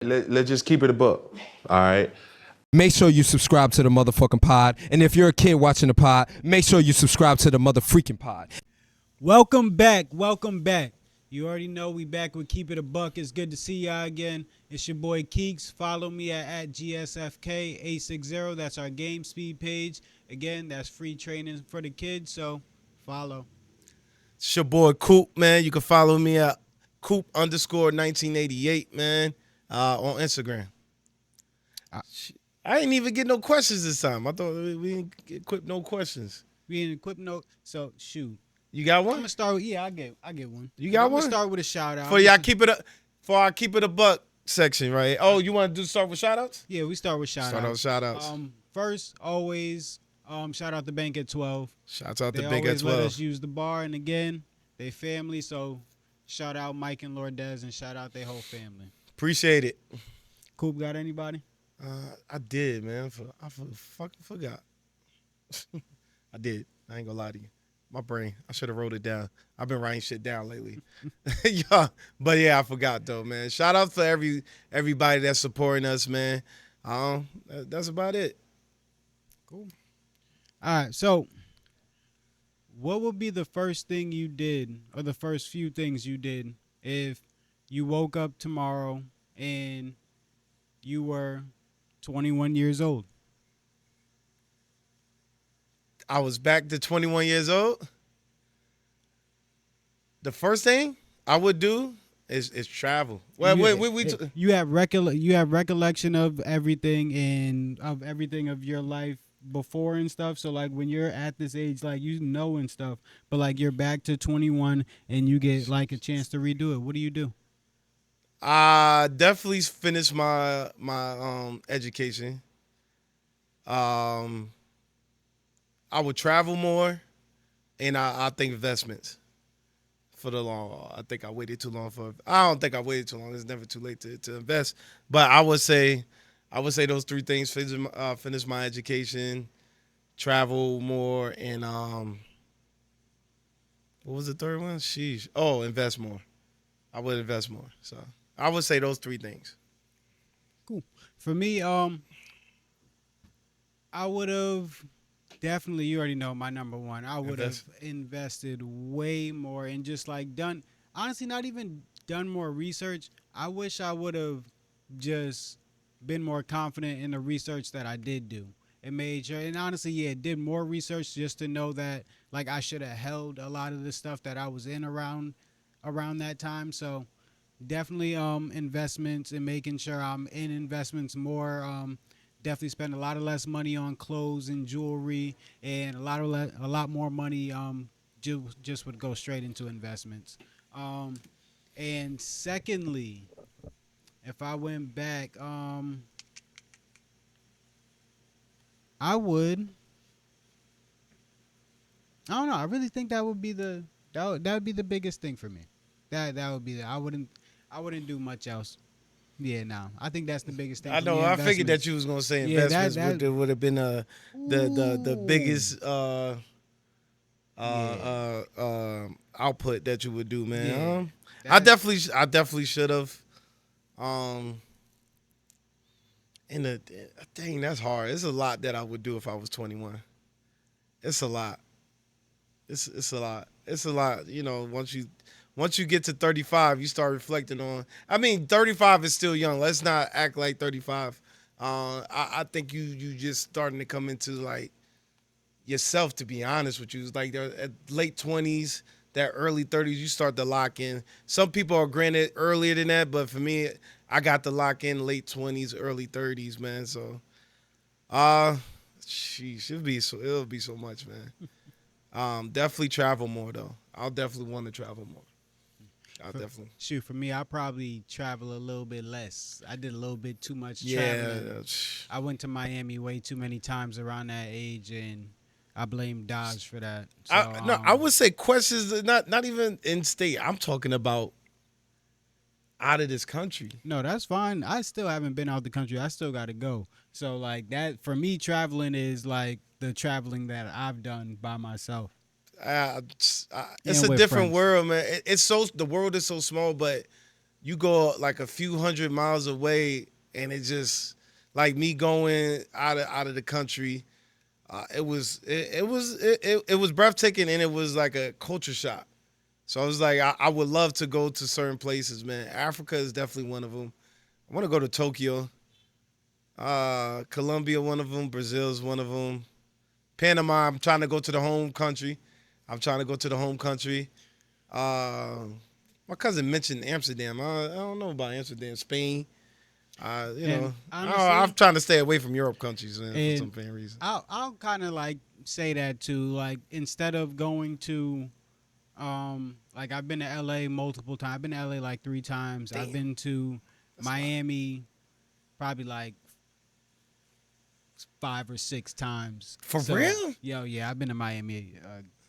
Let's just keep it a buck. All right. Make sure you subscribe to the motherfucking pod. And if you're a kid watching the pod, make sure you subscribe to the motherfreaking pod. Welcome back. Welcome back. You already know we back with Keep It a Buck. It's good to see y'all again. It's your boy Keeks. Follow me at GSFK860. That's our game speed page. Again, that's free training for the kids, so follow. It's your boy Coop, man. You can follow me at Coop_1988, man, on Instagram. I ain't even get no questions this time. I thought we didn't equip no questions. We didn't equip no, so shoot. You got I'm one? gonna start with I get one. You got I'm one? gonna start with a shout out. For our keep it a buck section, right? Oh, you want to start with shout outs? Yeah, we start with shout outs. Shout outs. First, always shout out the bank at 12. Shouts out They to Big at always let 12. us use the bar, and again, they family. So shout out Mike and Lourdes, and shout out their whole family. Appreciate it. Coop, got anybody? I did, man. I fucking forgot. I did. I ain't gonna lie to you. My brain. I should have wrote it down. I've been writing shit down lately. Yeah, but yeah, I forgot though, man. Shout out to everybody that's supporting us, man. That's about it. Cool. All right. So, what would be the first thing you did, or the first few things you did, if you woke up tomorrow and you were 21 years old? I was back to 21 years old. The first thing I would do is travel. Well, you have recollection of everything and of your life before and stuff. So like when you're at this age, like you know and stuff, but like you're back to 21 and you get like a chance to redo it. What do you do? I definitely finish my education. I would travel more, and I think investments for the long haul. I think I waited too long I don't think I waited too long. It's never too late to invest. But I would say those three things: finish my education, travel more, and what was the third one? Sheesh. Oh, invest more. I would invest more. So I would say those three things. Cool. For me, I would have definitely, you already know my number one. I would have invested way more and just like done, honestly, not even done more research. I wish I would have just been more confident in the research that I did do and made sure. And honestly, yeah, did more research just to know that like I should have held a lot of the stuff that I was in around that time. So definitely investments and making sure I'm in investments more. Definitely spend a lot of less money on clothes and jewelry, and a lot more money just would go straight into investments. And secondly, if I went back, I would. I don't know. I really think that would be that would be the biggest thing for me. That would be I wouldn't do much else. Yeah, no. I think that's the biggest thing. I know. I figured that you was gonna say investments would have been the biggest output that you would do, man. Yeah, I definitely should have. And dang, that's hard. It's a lot that I would do if I was 21. It's a lot. It's a lot. It's a lot. You know, once you get to 35, you start reflecting on. I mean, 35 is still young. Let's not act like 35. I think you just starting to come into like yourself. To be honest with you, it's like at late 20s, that early 30s, you start to lock in. Some people are granted earlier than that, but for me, I got to lock in late 20s, early 30s, man. So, sheesh, it'll be so much, man. Definitely travel more though. I'll definitely want to travel more. For me, I probably travel a little bit less. I did a little bit too much traveling. Yeah. I went to Miami way too many times around that age, and I blame Dodge for that. So, I would say questions not even in state. I'm talking about out of this country. No, that's fine. I still haven't been out the country. I still got to go. So like that for me, traveling is like the traveling that I've done by myself. It's a different world, man. The world is so small, but you go like a few hundred miles away, and it just like me going out of the country. It was breathtaking, and it was like a culture shock. So I was like, I would love to go to certain places, man. Africa is definitely one of them. I want to go to Tokyo, Colombia, one of them. Brazil's one of them. Panama, I'm trying to go to the home country. My cousin mentioned Amsterdam. I don't know about Amsterdam, Spain. You know, honestly, I'm trying to stay away from Europe countries, man, for and some fair reason. I'll kind of like say that too. Like instead of going to, like I've been to LA multiple times. I've been to LA like 3 times. Damn. I've been to Miami probably like 5 or 6 times. For real? Yeah, I've been to Miami.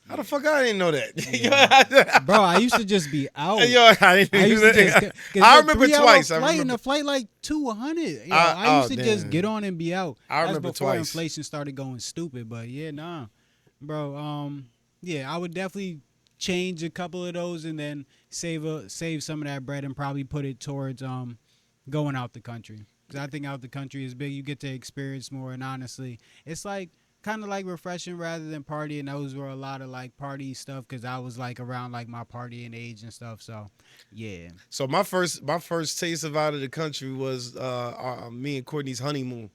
How the fuck I didn't know that? Yeah. Bro, I used to just be out. Yo, I remember twice. And the flight like 200. Yo, I used to just get on and be out. I remember That's before twice. inflation started going stupid. But yeah, nah, bro. Yeah, I would definitely change a couple of those and then save some of that bread and probably put it towards going out the country. Because I think out the country is big. You get to experience more, and honestly, it's like kind of like refreshing rather than partying. Those were a lot of like party stuff because I was like around like my partying age and stuff. So yeah. So my first taste of out of the country was me and Courtney's honeymoon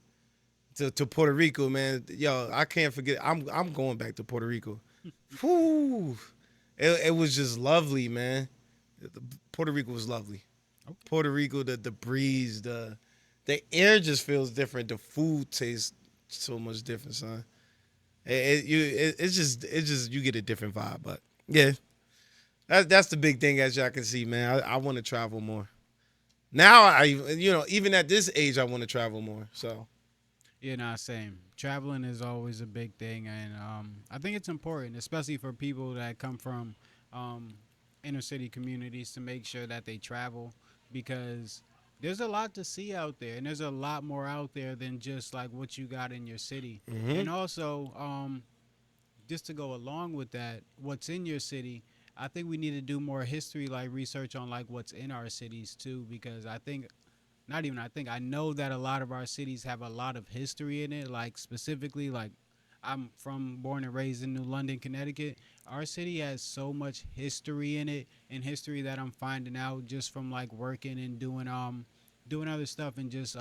to Puerto Rico, man. Yo, I can't forget. I'm going back to Puerto Rico. Whew. It was just lovely, man. Puerto Rico was lovely. Okay. Puerto Rico, the breeze, the air just feels different. The food tastes so much different, son. It's just you get a different vibe, but yeah, that's the big thing, as y'all can see, man. I want to travel more. Now even at this age, I want to travel more. So yeah, nah, same. Traveling is always a big thing, and I think it's important, especially for people that come from inner city communities, to make sure that they travel because there's a lot to see out there, and there's a lot more out there than just like what you got in your city. Mm-hmm. And also, just to go along with that, what's in your city, I think we need to do more history, like research on like what's in our cities too, because I know that a lot of our cities have a lot of history in it. Like specifically, like I'm born and raised in New London, Connecticut. Our city has so much history in it, and history that I'm finding out just from like working and doing other stuff and just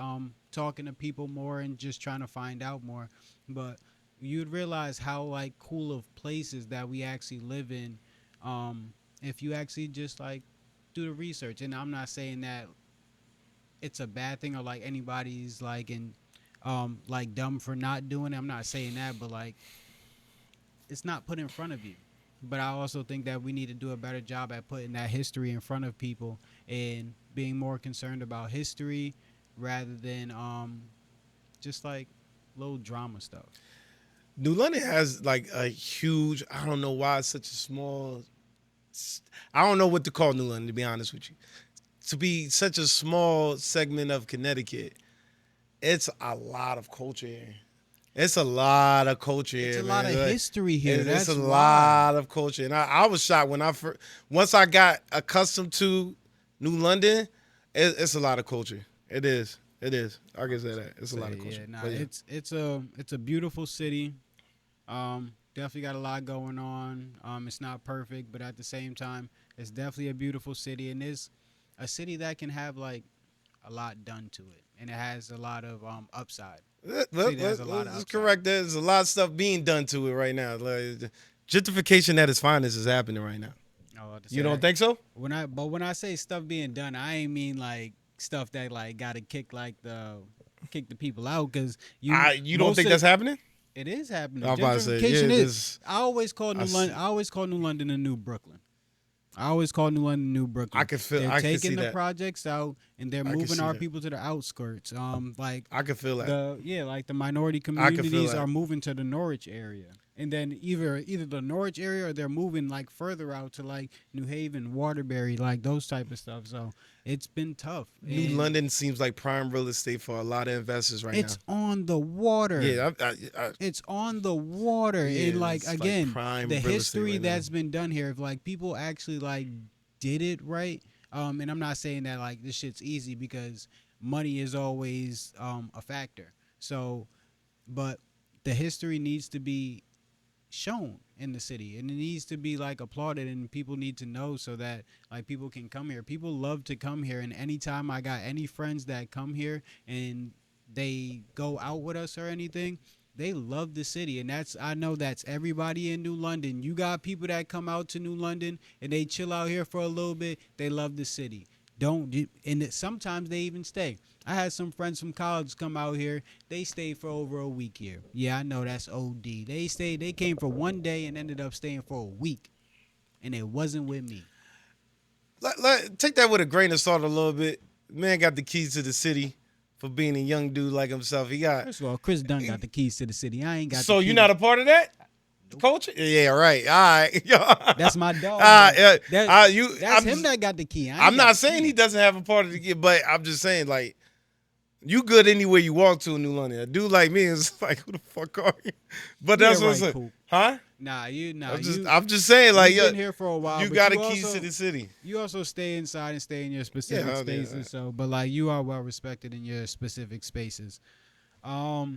talking to people more and just trying to find out more. But you'd realize how like cool of places that we actually live in if you actually just like do the research. And I'm not saying that it's a bad thing or like anybody's like like dumb for not doing it. I'm not saying that, but like it's not put in front of you. But I also think that we need to do a better job at putting that history in front of people and being more concerned about history rather than just like little drama stuff. New London has like a huge, I don't know why it's such a small, I don't know what to call New London, to be honest with you. To be such a small segment of Connecticut, it's a lot of culture here. It's a lot of culture here. It's a lot of history here. It's a lot of culture. And I was shocked when once I got accustomed to New London, it's a lot of culture. It is. I can say that. It's a lot of culture. Yeah. It's a beautiful city. Definitely got a lot going on. It's not perfect, but at the same time, it's definitely a beautiful city, and it's a city that can have like a lot done to it, and it has a lot of upside. That's correct. There's a lot of stuff being done to it right now. Like, gentrification at its finest is happening right now. You don't think so? When I say stuff being done, I ain't mean like stuff that like got to kick the people out because you don't think that's happening? It is happening. I'm about to say, Gentrification is. I always call New London a new Brooklyn. I always call New London New Brooklyn. I can feel. They're I can taking see the that. projects out, and they're moving our people to the outskirts. Like I can feel that. Like the minority communities are moving to the Norwich area, and then either the Norwich area or they're moving like further out to like New Haven, Waterbury, like those type of stuff. So it's been tough. New London seems like prime real estate for a lot of investors right now. It's on the water. Yeah, it's on the water. Yeah, and like again, prime the real estate history right that's been done here, if like people actually like did it right, And I'm not saying that like this shit's easy because money is always a factor. So, but the history needs to be shown in the city, and it needs to be like applauded, and people need to know so that like people can come here. People love to come here, and anytime I got any friends that come here and they go out with us or anything, they love the city. And I know that's everybody in New London. You got people that come out to New London and they chill out here for a little bit. They love the city. Sometimes they even stay. I had some friends from college come out here. They stayed for over a week here. Yeah, I know that's OD. They came for one day and ended up staying for a week, and it wasn't with me. Take that with a grain of salt a little bit. Man got the keys to the city for being a young dude like himself. First of all, Chris Dunn got the keys to the city. I ain't got. So the keys. you're not a part of that? Culture? Yeah, right. All right. That's my dog. That's him that got the key. I'm not saying he doesn't have a part of the key, but I'm just saying, like, you good anywhere you walk to in New London. A dude like me is like, who the fuck are you? But that's what I'm saying. Cool. Huh? I'm just saying, like, you've been here for a while. You got the keys to the city. You also stay inside and stay in your specific spaces. Yeah. So, but like, you are well respected in your specific spaces. All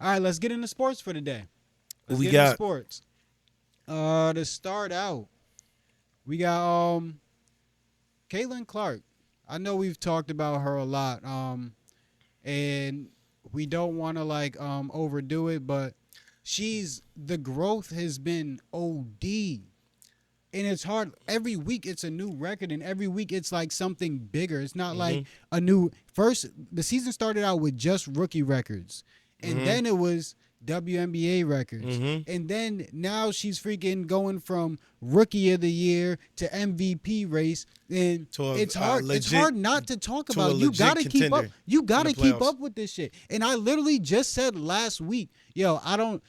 right, let's get into sports for today. Let's get into sports. To start out, we got Caitlin Clark. I know we've talked about her a lot. And we don't want to like overdo it, but the growth has been OD. And it's hard. Every week it's a new record, and every week it's like something bigger. It's not like a new the season started out with just rookie records. And then it was WNBA records. And then now she's freaking going from rookie of the year to MVP race. And it's hard. It's hard not to talk about it. You got to keep up. You got to keep up with this shit. And I literally just said last week, yo, I don't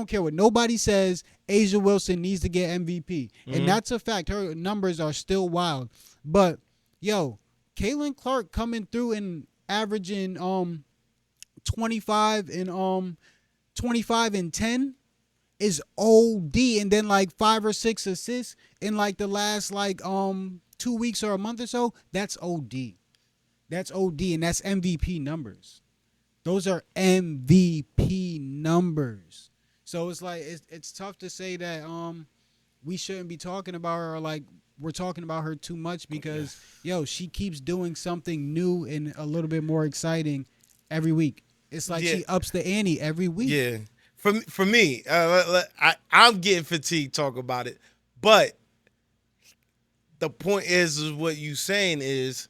care what nobody says. A'ja Wilson needs to get MVP. And that's a fact. Her numbers are still wild. But, yo, Caitlin Clark coming through and averaging 25 and 10 is OD, and then like 5 or 6 assists in like the last like 2 weeks or a month or so. That's OD. That's OD, and that's MVP numbers. Those are MVP numbers. So it's like it's tough to say that we shouldn't be talking about her, or like we're talking about her too much, because yo, she keeps doing something new and a little bit more exciting every week. It's like she ups the ante every week. Yeah. For me, I'm getting fatigued talking about it. But the point is what you saying is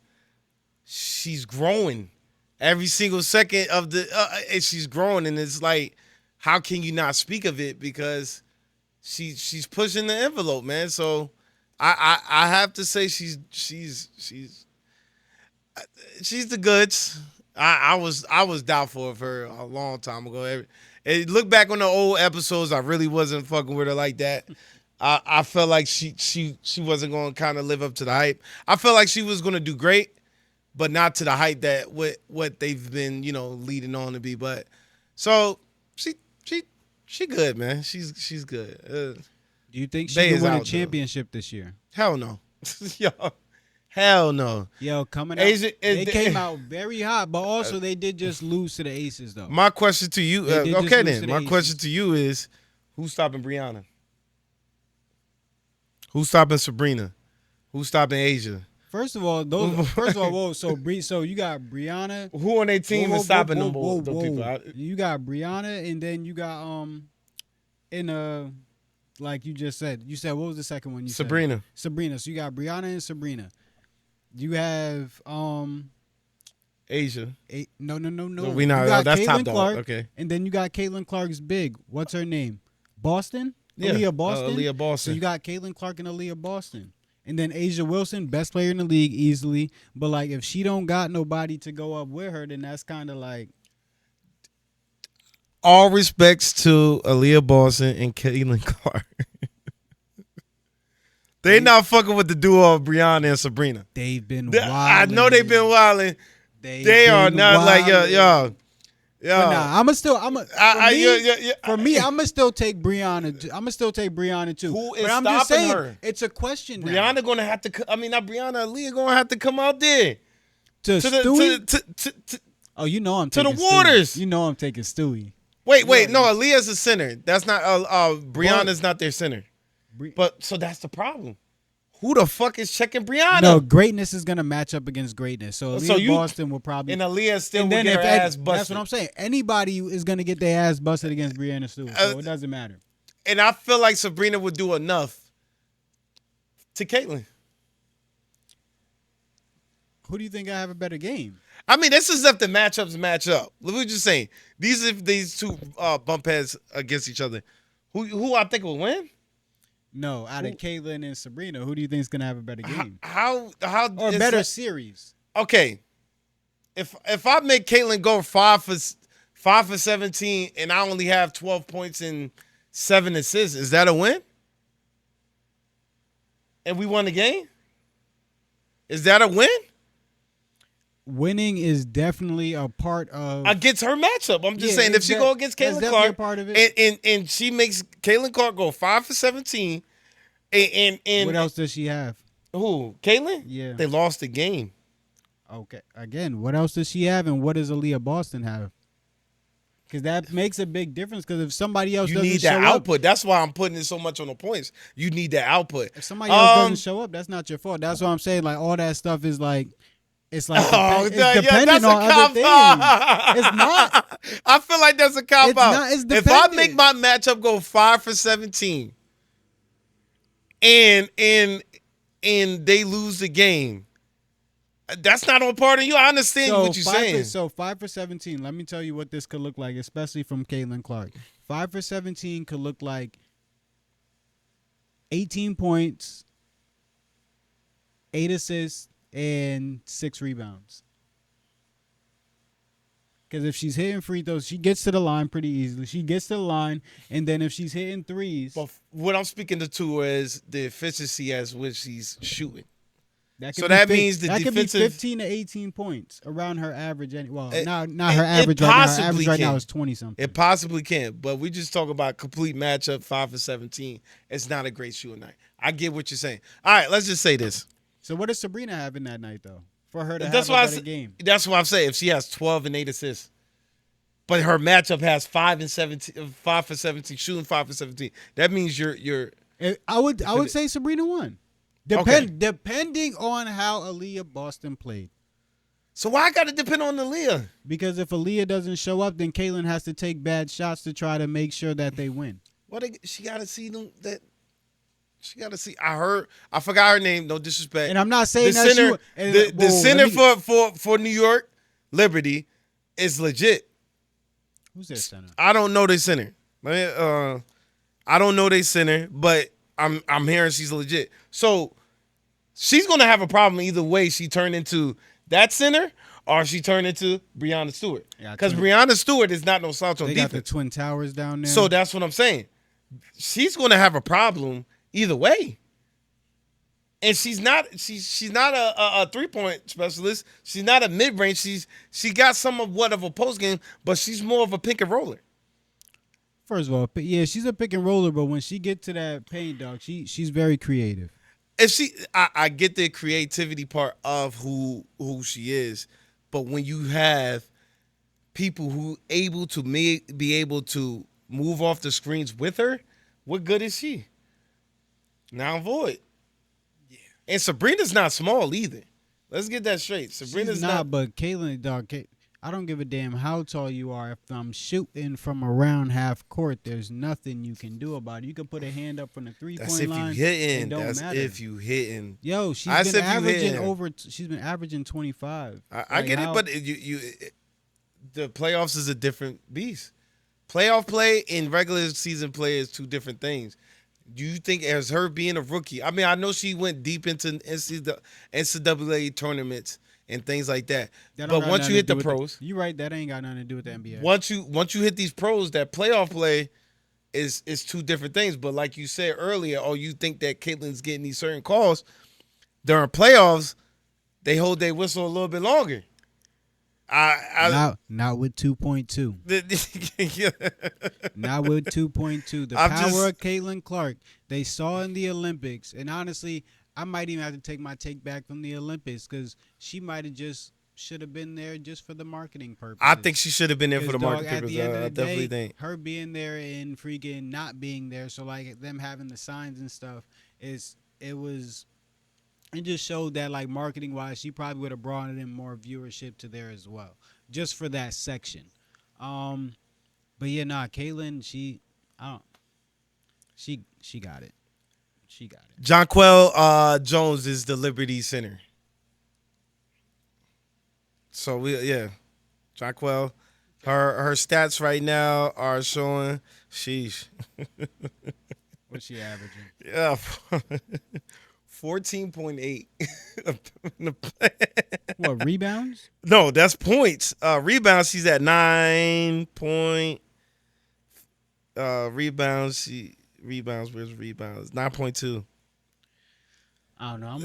she's growing. Every single second of and she's growing. And it's like, how can you not speak of it? Because she's pushing the envelope, man. So I have to say she's the goods. I was doubtful of her a long time ago. Look back on the old episodes, I really wasn't fucking with her like that. I felt like she wasn't going to kind of live up to the hype. I felt like she was going to do great, but not to the hype that what they've been, leading on to be. But so she good, man. She's good. Do you think she can win a championship this year? Hell no. Yo. Hell no. Yo, coming out, they came out very hot, but also they did just lose to the Aces, though. My question to you, okay then, my question to you is, who's stopping Brianna? Who's stopping Sabrina? Who's stopping A'ja? First of all, so you got Brianna. Who on their team is stopping them people? You got Brianna, and then you got like you just said. You said, what was the second one you said? Sabrina. So you got Brianna and Sabrina. You have A'ja. No. We not. That's Caitlin top dog. Clark, okay. And then you got Caitlin Clark's big. What's her name? Boston. Yeah. Aaliyah Boston. Aaliyah Boston. So you got Caitlin Clark and Aaliyah Boston. And then A'ja Wilson, best player in the league easily. But like, if she don't got nobody to go up with her, then that's kind of like. All respects to Aaliyah Boston and Caitlin Clark. They not fucking with the duo of Brianna and Sabrina. They've been wilding. I know they've been wilding. They are not wilding. Like, yo. Yeah. But nah, for me, I'ma still take Brianna. I'ma still take Brianna too. Who is but I'm just stopping saying, her? it's a question. Now. Brianna gonna have to. I mean, not Brianna. Aaliyah gonna have to come out there to Stewie. to Oh, you know I'm to the taking waters. Stewie. You know I'm taking Stewie. Wait. No, Aaliyah's a center. That's not. Brianna's not their center. But so that's the problem. Who the fuck is checking Brianna? No, greatness is gonna match up against greatness. So Boston will probably and Aaliyah still will get her ass busted. That's what I'm saying. Anybody is gonna get their ass busted against Brianna Stewart, so it doesn't matter. And I feel like Sabrina would do enough to Caitlyn. Who do you think I have a better game? I mean, this is if the matchups match up. We're just saying these two bump heads against each other. Who I think will win? No, out of Caitlyn and Sabrina, who do you think is gonna have a better game? How or is better that? series? Okay, if I make Caitlyn go 5 for 17 and I only have 12 points and 7 assists, is that a win? And we won the game? Is that a win? Winning is definitely a part of against her matchup. I'm just saying if she go against Caitlyn Clark, part of it. And she makes Caitlyn Clark go 5 for 17, and what else does she have? Who? Caitlyn? Yeah, they lost the game. Okay, again, what else does she have, and what does Aaliyah Boston have? Because that makes a big difference. Because if somebody else doesn't need show that output. Up, that's why I'm putting it so much on the points. You need that output. If somebody else doesn't show up, that's not your fault. That's what I'm saying. Like all that stuff is like. It's like it's dependent on other things. It's not. I feel like that's a cop out. It's if I make my matchup go 5 for 17, and they lose the game, that's not on part of you. I understand what you're saying. So 5 for 17. Let me tell you what this could look like, especially from Caitlyn Clark. 5 for 17 could look like 18 points, 8 assists, and 6 rebounds. Because if she's hitting free throws, she gets to the line pretty easily. She gets to the line, and then if she's hitting threes. But what I'm speaking to is the efficiency as which she's shooting. That means the that defensive could be 15 to 18 points around her average. Well, not her average right now. Her average right now is 20 something. It possibly can, but we just talk about complete matchup 5 for 17. It's not a great shooting night. I get what you're saying. All right, let's just say this. So what does Sabrina have in that night though? For her to have a better game. That's what I'm saying. If she has 12 and 8 assists, but her matchup has 5 for 17, shooting 5 for 17, that means you're. I would say Sabrina won. Depending on how Aaliyah Boston played. So why I got to depend on Aaliyah? Because if Aaliyah doesn't show up, then Caitlyn has to take bad shots to try to make sure that they win. Well, she got to see them that. She got to see. I forgot her name. No disrespect. And I'm not saying the center for New York Liberty is legit. Who's their center? I don't know their center. I don't know their center, but I'm hearing she's legit. So she's gonna have a problem either way. She turned into that center or she turned into Brianna Stewart. Because Brianna Stewart is not no slouch on defense. They got the Twin Towers down there. So that's what I'm saying. She's gonna have a problem either way. And she's not a 3-point specialist. She's not a mid-range. She got somewhat of a post game, but she's more of a pick and roller. First of all, yeah, she's a pick and roller, but when she get to that paint, dog, she's very creative. I get the creativity part of who she is, but when you have people who be able to move off the screens with her, what good is she? Now void. Yeah. And Sabrina's not small either. Let's get that straight. Sabrina's not. But Caitlyn, dog, I don't give a damn how tall you are. If I'm shooting from around half court, there's nothing you can do about it. You can put a hand up from the 3-point line. That's if you hitting. That's matter. If you hitting. Yo, she's been averaging She's been averaging 25. I get it, but the playoffs is a different beast. Playoff play and regular season play is two different things. Do you think as her being a rookie? I mean, I know she went deep into NCAA tournaments and things like that. But once you hit the pros, you're right. That ain't got nothing to do with the NBA. Once you hit these pros, that playoff play is two different things. But like you said earlier, you think that Caitlyn's getting these certain calls during playoffs, they hold their whistle a little bit longer. Not with 2.2. Not with 2.2. The power of Caitlin Clark they saw in the Olympics, and honestly, I might even have to take my take back from the Olympics because she might have just should have been there just for the marketing purposes. I think she should have been there for the marketing at purposes. the end of I the definitely day, think her being there and freaking not being there, so like them having the signs and stuff it just showed that like marketing wise, she probably would have brought in more viewership to there as well, just for that section. But yeah, Caitlin, she got it. She got it. Jonquel Jones is the Liberty Center. So Jonquel, her stats right now are showing. Sheesh. What's she averaging? Yeah, 14.8. What, rebounds? No, that's points. Rebounds, she's at 9 point. Rebounds, where's rebounds? 9.2. I don't know. I'm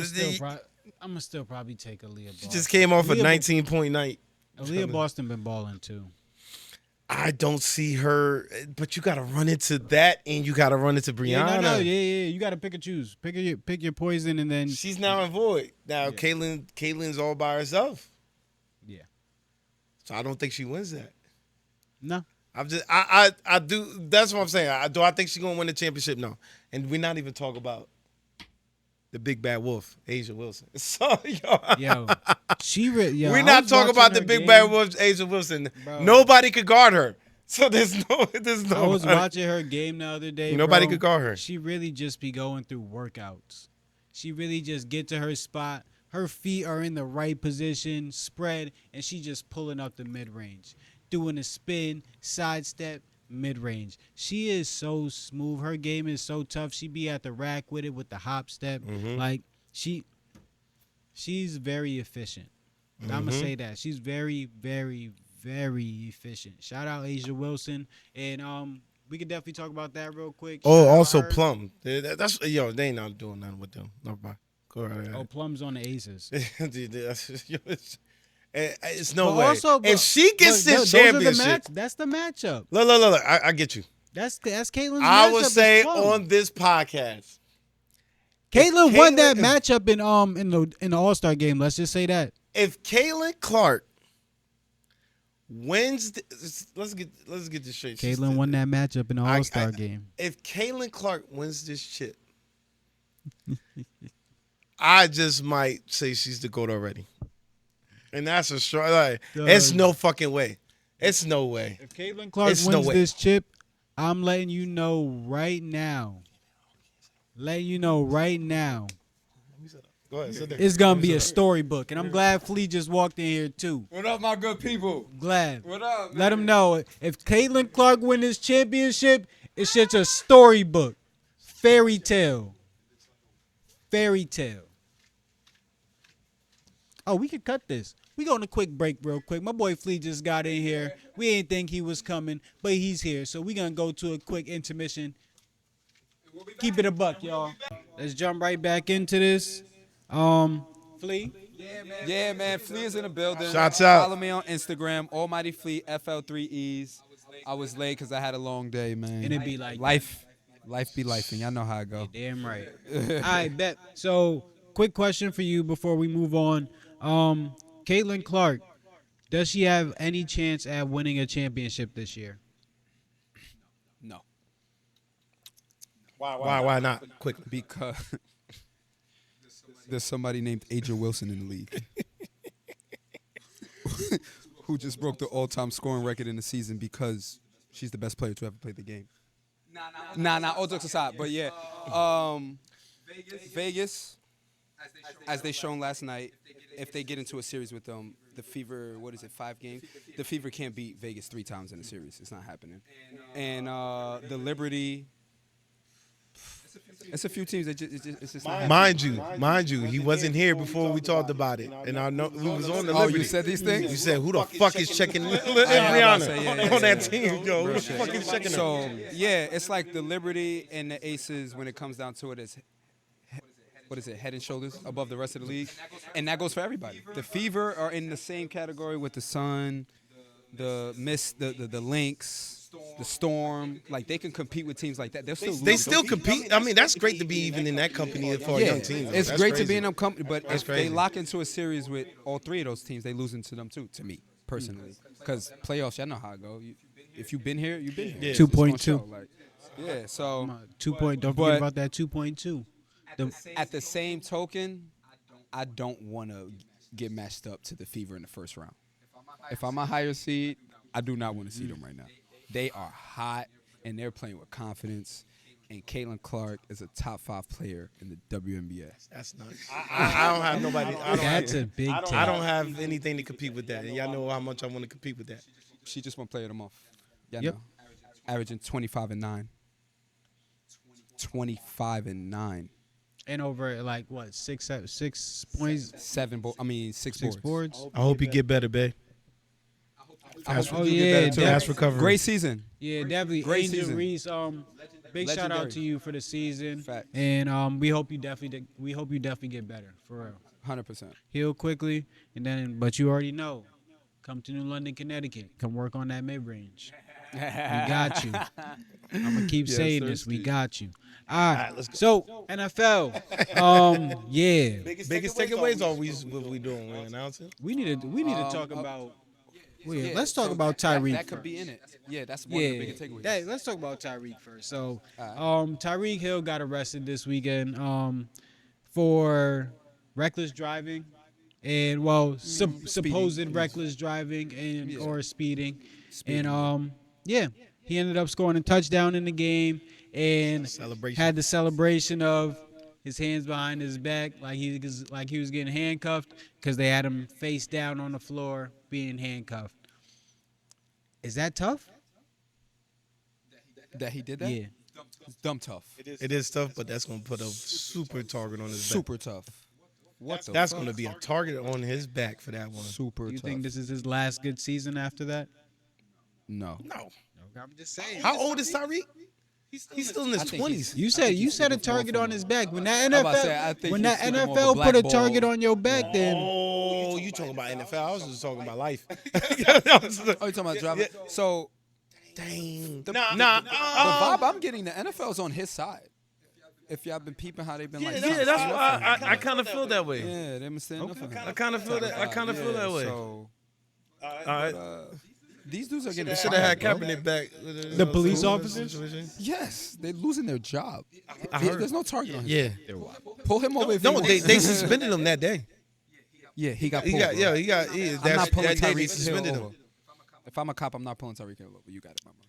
gonna still probably take Aaliyah Boston. She just came off a 19-point night. Aaliyah Boston been balling too. I don't see her, but you got to run into that, and you got to run into Brianna. Yeah. You got to pick and choose. Pick your poison, and then she's now in void. Now Caitlin's all by herself. Yeah. So I don't think she wins that. No. I do. That's what I'm saying. Do I think she's gonna win the championship? No. And we're not even talking about the big bad wolf, Asia Wilson. So yo, we're not talking about the big bad wolf, Asia Wilson. Bro. Nobody could guard her. So there's no. I was watching her game the other day. Nobody could guard her. She really just be going through workouts. She really just get to her spot. Her feet are in the right position, spread, and she just pulling up the mid range, doing a spin, sidestep, mid range. She is so smooth. Her game is so tough. She be at the rack with it with the hop step. Mm-hmm. Like she's very efficient. Mm-hmm. I'm gonna say that she's very, very, very efficient. Shout out Asia Wilson, and we could definitely talk about that real quick. Oh, also Plum. That's they ain't not doing nothing with them. Nobody. Go right ahead. Oh, Plum's on the Aces. It's no way. Also, if she gets this championship, that's the matchup. Look. I get you. That's Caitlin's matchup. I would say on this podcast, Caitlin won that matchup in the All-Star game. Let's just say that. If Caitlin Clark wins, let's get this straight. Caitlin won that matchup in the All-Star game. If Caitlin Clark wins this chip, I just might say she's the GOAT already. And that's a strong. Like, it's no fucking way. It's no way. If Caitlin Clark wins this chip, I'm letting you know right now. Go ahead, sit there. It's gonna be a storybook, and I'm glad Flea just walked in here too. What up, my good people? Glad. What up, man? Let him know if Caitlin Clark win this championship, it's just a storybook, fairy tale. Oh, we could cut this. We go on a quick break real quick. My boy Flea just got in here. We didn't think he was coming, but he's here. So we're going to go to a quick intermission. Keep it a buck, y'all. Let's jump right back into this. Flea? Yeah, man. Flea is in the building. Shouts out. Follow me on Instagram, Almighty Flea, FL3Es. I was late because I had a long day, man. And it be like life be life, and y'all know how I go. You're damn right. All right, bet. So, quick question for you before we move on. Caitlin Clark, does she have any chance at winning a championship this year? No. Why not? Quickly. Because there's somebody named Asia Wilson in the league who just broke the all-time scoring record in the season because she's the best player to ever play the game. Nah, all jokes aside. But yeah, Vegas, as they shown last night, if they get into a series with them, the Fever, 5 games? The Fever can't beat Vegas 3 times in a series. It's not happening. And the Liberty, it's a few teams that it's just not happening. Mind you, he wasn't here before we talked about it, and I know we was on the Liberty. Oh, you said these things? You said, who the fuck is checking Brianna on that team? Yo, who the fuck is checking her? So, yeah, it's like the Liberty and the Aces, when it comes down to it, is what is it, head and shoulders above the rest of the league, and that goes for everybody. The Fever are in the same category with the Sun, the Mist, the Lynx, the Storm. Like they can compete with teams like that. They'll still They lose. still compete. I mean, that's great to be even in that company for a young team. It's That's great to crazy. be in them company, but if crazy. they lock into a series with all three of those teams, they lose into them too. To me personally, because playoffs, y'all know how it go. If you've been here, you've been here. Yeah. It's gonna 2.2. show, like, yeah. So 2 point. Don't But- forget about that 2.2. at the same token, I don't want to get matched up to the Fever in the first round. If I'm a higher seed, I do not want to see them right now. They are hot and they're playing with confidence. And Caitlin Clark is a top 5 player in the WNBA. That's nuts. I don't have nobody. That's a big take. I don't have anything to compete with that. And y'all know how much I want to compete with that. She just won Player of the Month. Y'all Yep. know. Averaging 25-9. 25-9. And over like what 6 points, 6 6 boards. I hope you get better, babe. I hope Oh you do get yeah, better, too. Fast recovery. Great season. Yeah, definitely. Great Angel season. Reese, big shout out Legendary. to you for the season. Facts. And we hope you definitely get better for real. 100%. Heal quickly, and then but you already know, come to New London, Connecticut. Come work on that mid range. We got you. I'm gonna keep Yes, saying sir, this. We Steve. got you. All right, let's go. So NFL, yeah, Biggest takeaways are what we doing? We announcing? we need to talk about. Yeah, let's talk about Tyreek. That could first. be in it. Yeah, that's one of the biggest takeaways. Let's talk about Tyreek first. So, All Tyreek Hill got arrested this weekend for reckless driving, and supposed reckless driving and or speeding. And he ended up scoring a touchdown in the game and Celebration. had the celebration of his hands behind his back, like he was getting handcuffed because they had him face down on the floor being handcuffed. Is that tough? That he did that? Yeah. It's dumb tough. It is tough, but that's gonna put a super target on his back. Super tough. What the That's fuck? gonna be a target on his back for that one. Super Do you tough. think this is his last good season after that? No. No. I'm just saying. How old is Tyreek? He's still in his I think 20s. You said a target on his back when that I'm about to say, I NFL think when he's that still more of a NFL black put a ball. target on your back, then Oh, you talking about NFL? I was just talking about life. Oh, you talking about driving? So, Dang. the Nah. vibe I'm getting, the NFL's on his side. If y'all been peeping how they've been like, Yeah, that's why I kind of feel that way. yeah, they've been standing up for him. I kind of feel that. I kind of feel that way. So, All right. these dudes are getting Should have had fired, bro. Kaepernick back. The police officers? Yes, they're losing their job. I heard. There's no target on him. Yeah. Pull him over. If No, he they wants. suspended him that day. Yeah, he got He pulled. got bro. yeah. He got. I'm not pulling that day they Tyreek Hill suspended him. over. If I'm a cop, I'm not pulling Tyreek Hill over. You got it, my man.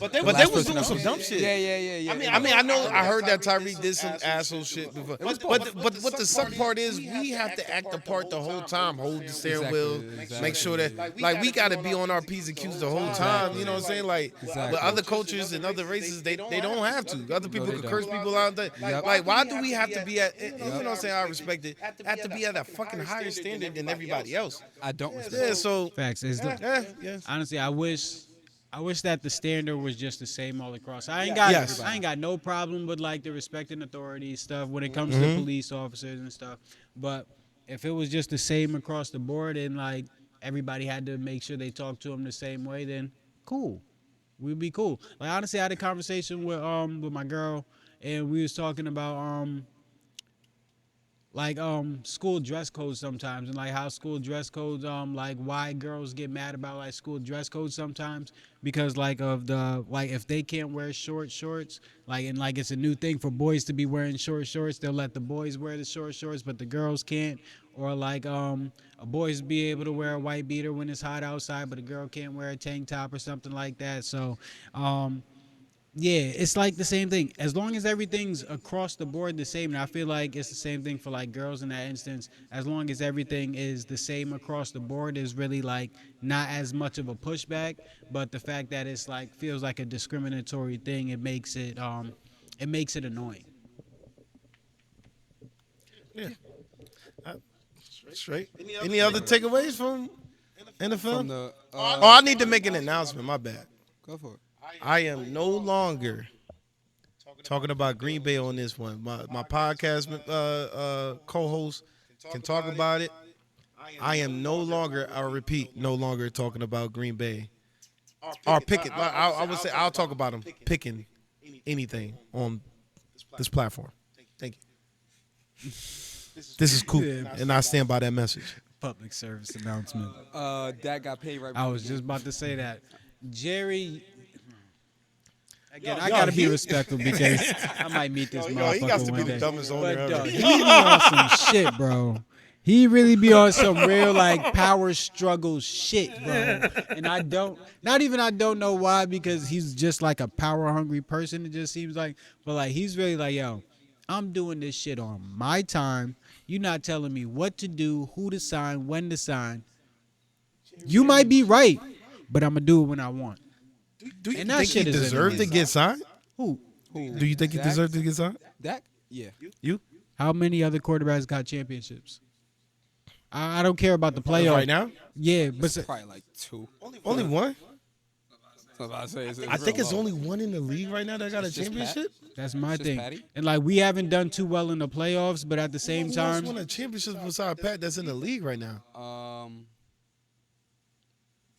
But they last was person doing some out. dumb shit. Yeah. I mean, I know. I heard that Tyreek did some asshole shit before. But what the suck part is, we have to act the part the whole time. Hold the steering wheel. Exactly. Make sure that, like, we got to be on our P's and Q's the whole time. You know what I'm saying? Like, Exactly. but other cultures and other races, they don't have to. Other people they can don't. curse people out. Yep. Like, why do we have to be at? You know what I'm saying? I respect it. Have to be at a fucking higher standard than everybody else. I don't respect Yeah. it. So. facts. Yeah. Honestly, I wish that the standard was just the same all across. I ain't got no problem with like the respecting authority stuff when it comes to police officers and stuff. But if it was just the same across the board and like everybody had to make sure they talk to them the same way, then cool. We'd be cool. Like honestly, I had a conversation with my girl and we was talking about school dress codes sometimes and like how school dress codes like why girls get mad about like school dress codes sometimes because like of the like if they can't wear short shorts like and like it's a new thing for boys to be wearing short shorts, they'll let the boys wear the short shorts but the girls can't, or like a boys be able to wear a white beater when it's hot outside but a girl can't wear a tank top or something like that. So yeah, it's like the same thing. As long as everything's across the board the same, and I feel like it's the same thing for like girls in that instance. As long as everything is the same across the board, is really like not as much of a pushback. But the fact that it's like feels like a discriminatory thing, it makes it annoying. Yeah. Straight. Any other takeaways from NFL? From the, Oh, I need to make an announcement. My bad. go for it. I am no longer talking about Green Bay on this one. My podcast co-host can talk about it. I am no longer, I repeat, no longer talking about Green Bay. Or picking. I would say I'll talk about them picking anything on this platform. Thank you. This is cool, and I stand by that message. Public service announcement. Dak got paid right. I was just about to say that. Jerry. Again, I Yo, gotta be respectful because I might meet this Yo, he got motherfucker to be one the day. dumbest owner But ever. he be on some shit, bro. He really be on some real like power struggle shit, bro. And I don't know why, because he's just like a power hungry person. It just seems like, but like he's really like, yo, I'm doing this shit on my time. You're not telling me what to do, who to sign, when to sign. You might be right, but I'm gonna do it when I want. Do you And that think he shit is deserved to annoying. get signed? Who? Do you think he Dak? deserved to get signed? Dak? Yeah. You? How many other quarterbacks got championships? I don't care about the playoff Right now? Yeah, but Probably like 2. Only one? So I say it's I think real it's low. only one in the league right now that got a It's just Pat. championship. that's my It's just thing. Patty? And like we haven't done too well in the playoffs, but at the same Who else time, won a championship beside Pat that's in the league right now?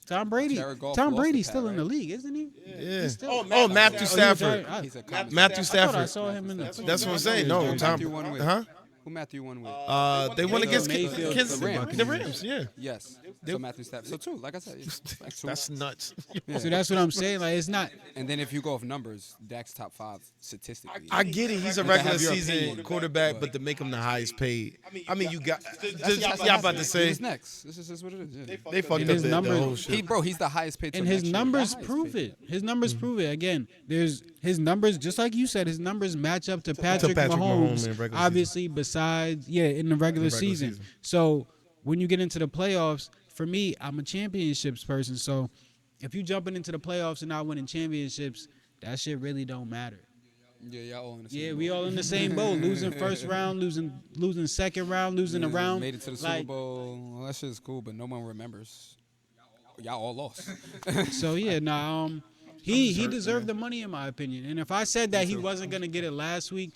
Tom Brady. Jared Goff Tom lost Brady's to still Pat, in the right? league, isn't he? Yeah. still- Oh, Matthew Stafford. He's a comic. Matthew I Stafford. saw him in the. That's what I'm saying. No, Who Tom. Matthew won with? Huh? Who Matthew won with? They won against Mayfield, Kansas- the the Rams. Rams. Yeah. Yes. So Matthew Stafford. So 2, like I said. It's like 2. That's nuts. So that's what I'm saying. Like it's not. And then if you go off numbers, Dak's top 5 statistically. I get it. He's a can regular have your season opinion, quarterback, but to make him the highest paid. I mean, you got. That's Y'all about to say Who's next? This is what it is. Yeah. they fucked And up his the numbers- whole shit. He's the highest paid. till And his next year. numbers The highest prove paid. it. His numbers prove it. Again, there's his numbers, just like you said, his numbers match up to Patrick Patrick Mahomes Mahomes. in regular Obviously, besides in the regular season. So when you get into the playoffs, for me, I'm a championships person. So if you jumping into the playoffs and not winning championships, that shit really don't matter. Yeah, y'all all in the same Yeah, boat. we all in the same boat. Losing first round, losing second round, losing a round. Made it to the Super Bowl. Well, that shit is cool, but no one remembers. Y'all all lost. So yeah, he deserved the money in my opinion. And if I said that he wasn't gonna get it last week,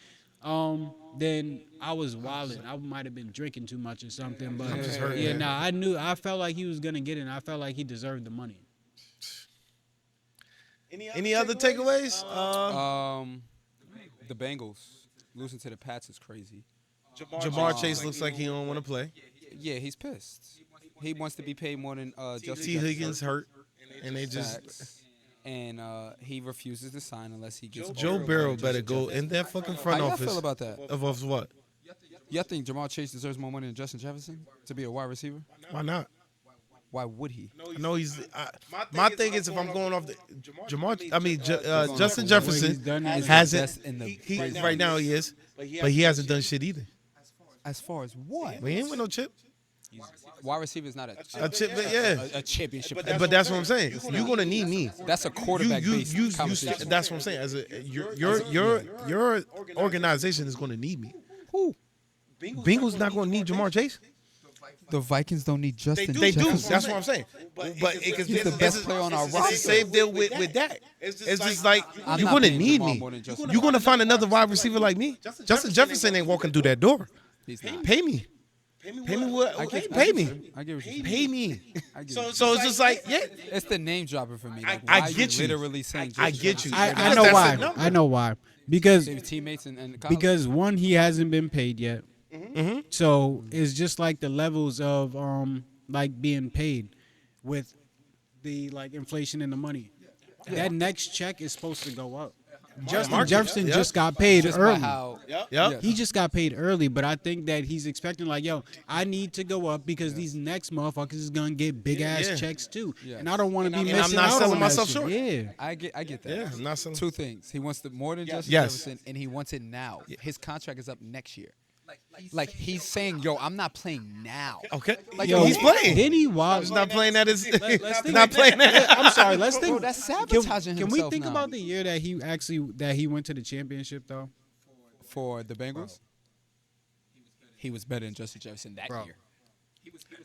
then I was wilding. I might have been drinking too much or something. But I felt like he was gonna get it. And I felt like he deserved the money. Any other takeaways? The Bengals losing to the Pats is crazy. Jamar Chase looks like he don't want to play. Yeah, he's pissed. He wants to be paid more than Justin T. Higgins hurt, and they just Facts. And he refuses to sign unless he gets. Joe Burrow better go in that fucking How front y'all office. feel about that? Of what? Y'all think Jamar Chase deserves more money than Justin Jefferson to be a wide receiver? Why not? Why would he? I know he's. My thing is, if I'm going off the Justin Jefferson hasn't. Best in the He business. right now he is, but he hasn't done shit either. As far as what? We ain't with no chip. Wide receiver is not A chip, but yeah. a championship. But that's what I'm saying. You're gonna need me. That's a quarterback based conversation. That's what I'm saying. As your organization is gonna need me. Who? Bengals not gonna need Jamar Chase. The Vikings don't need Justin They do. Jefferson. That's what I'm saying. But He's the best player on our It's the roster. same deal with that. It's just like I'm you're not gonna paying need Jamal me. more than Justin You're gonna find another wide receiver like me. Justin Jefferson ain't walking through that door. He's not. Pay me. Pay me what? I get- Pay I me. get you. I get what you're saying. Pay me. I get So you. it's just like It's the name dropping for me. Like, I why are get you. literally saying I Justin get you. Jefferson? I Because know that's why. the number. I know why. Because They were teammates in college. because one, he hasn't been paid yet. So it's just like the levels of like being paid with the like inflation in the money. That next check is supposed to go up. Justin Market. Jefferson Yep. just got paid just by early. how Yep. He just got paid early, but I think that he's expecting like, yo, I need to go up because these next motherfuckers is gonna get big ass Yeah. checks too, Yeah. and I don't want to be I'm missing not out selling on myself that shit. short. Yeah, I get that. Yeah, I'm not selling. 2 things. He wants more than Justin Yes. Jefferson, and he wants it now. His contract is up next year. Like he's saying, yo, I'm not playing now. Okay. Like, yo, he's playing. Then he was He's not playing that. He's let's think- not playing that. I'm sorry. Let's think. Bro, that's sabotaging Can we himself think now. about the year that he went to the championship though? For the Bengals, he was better than Justin Jefferson that Bro. year.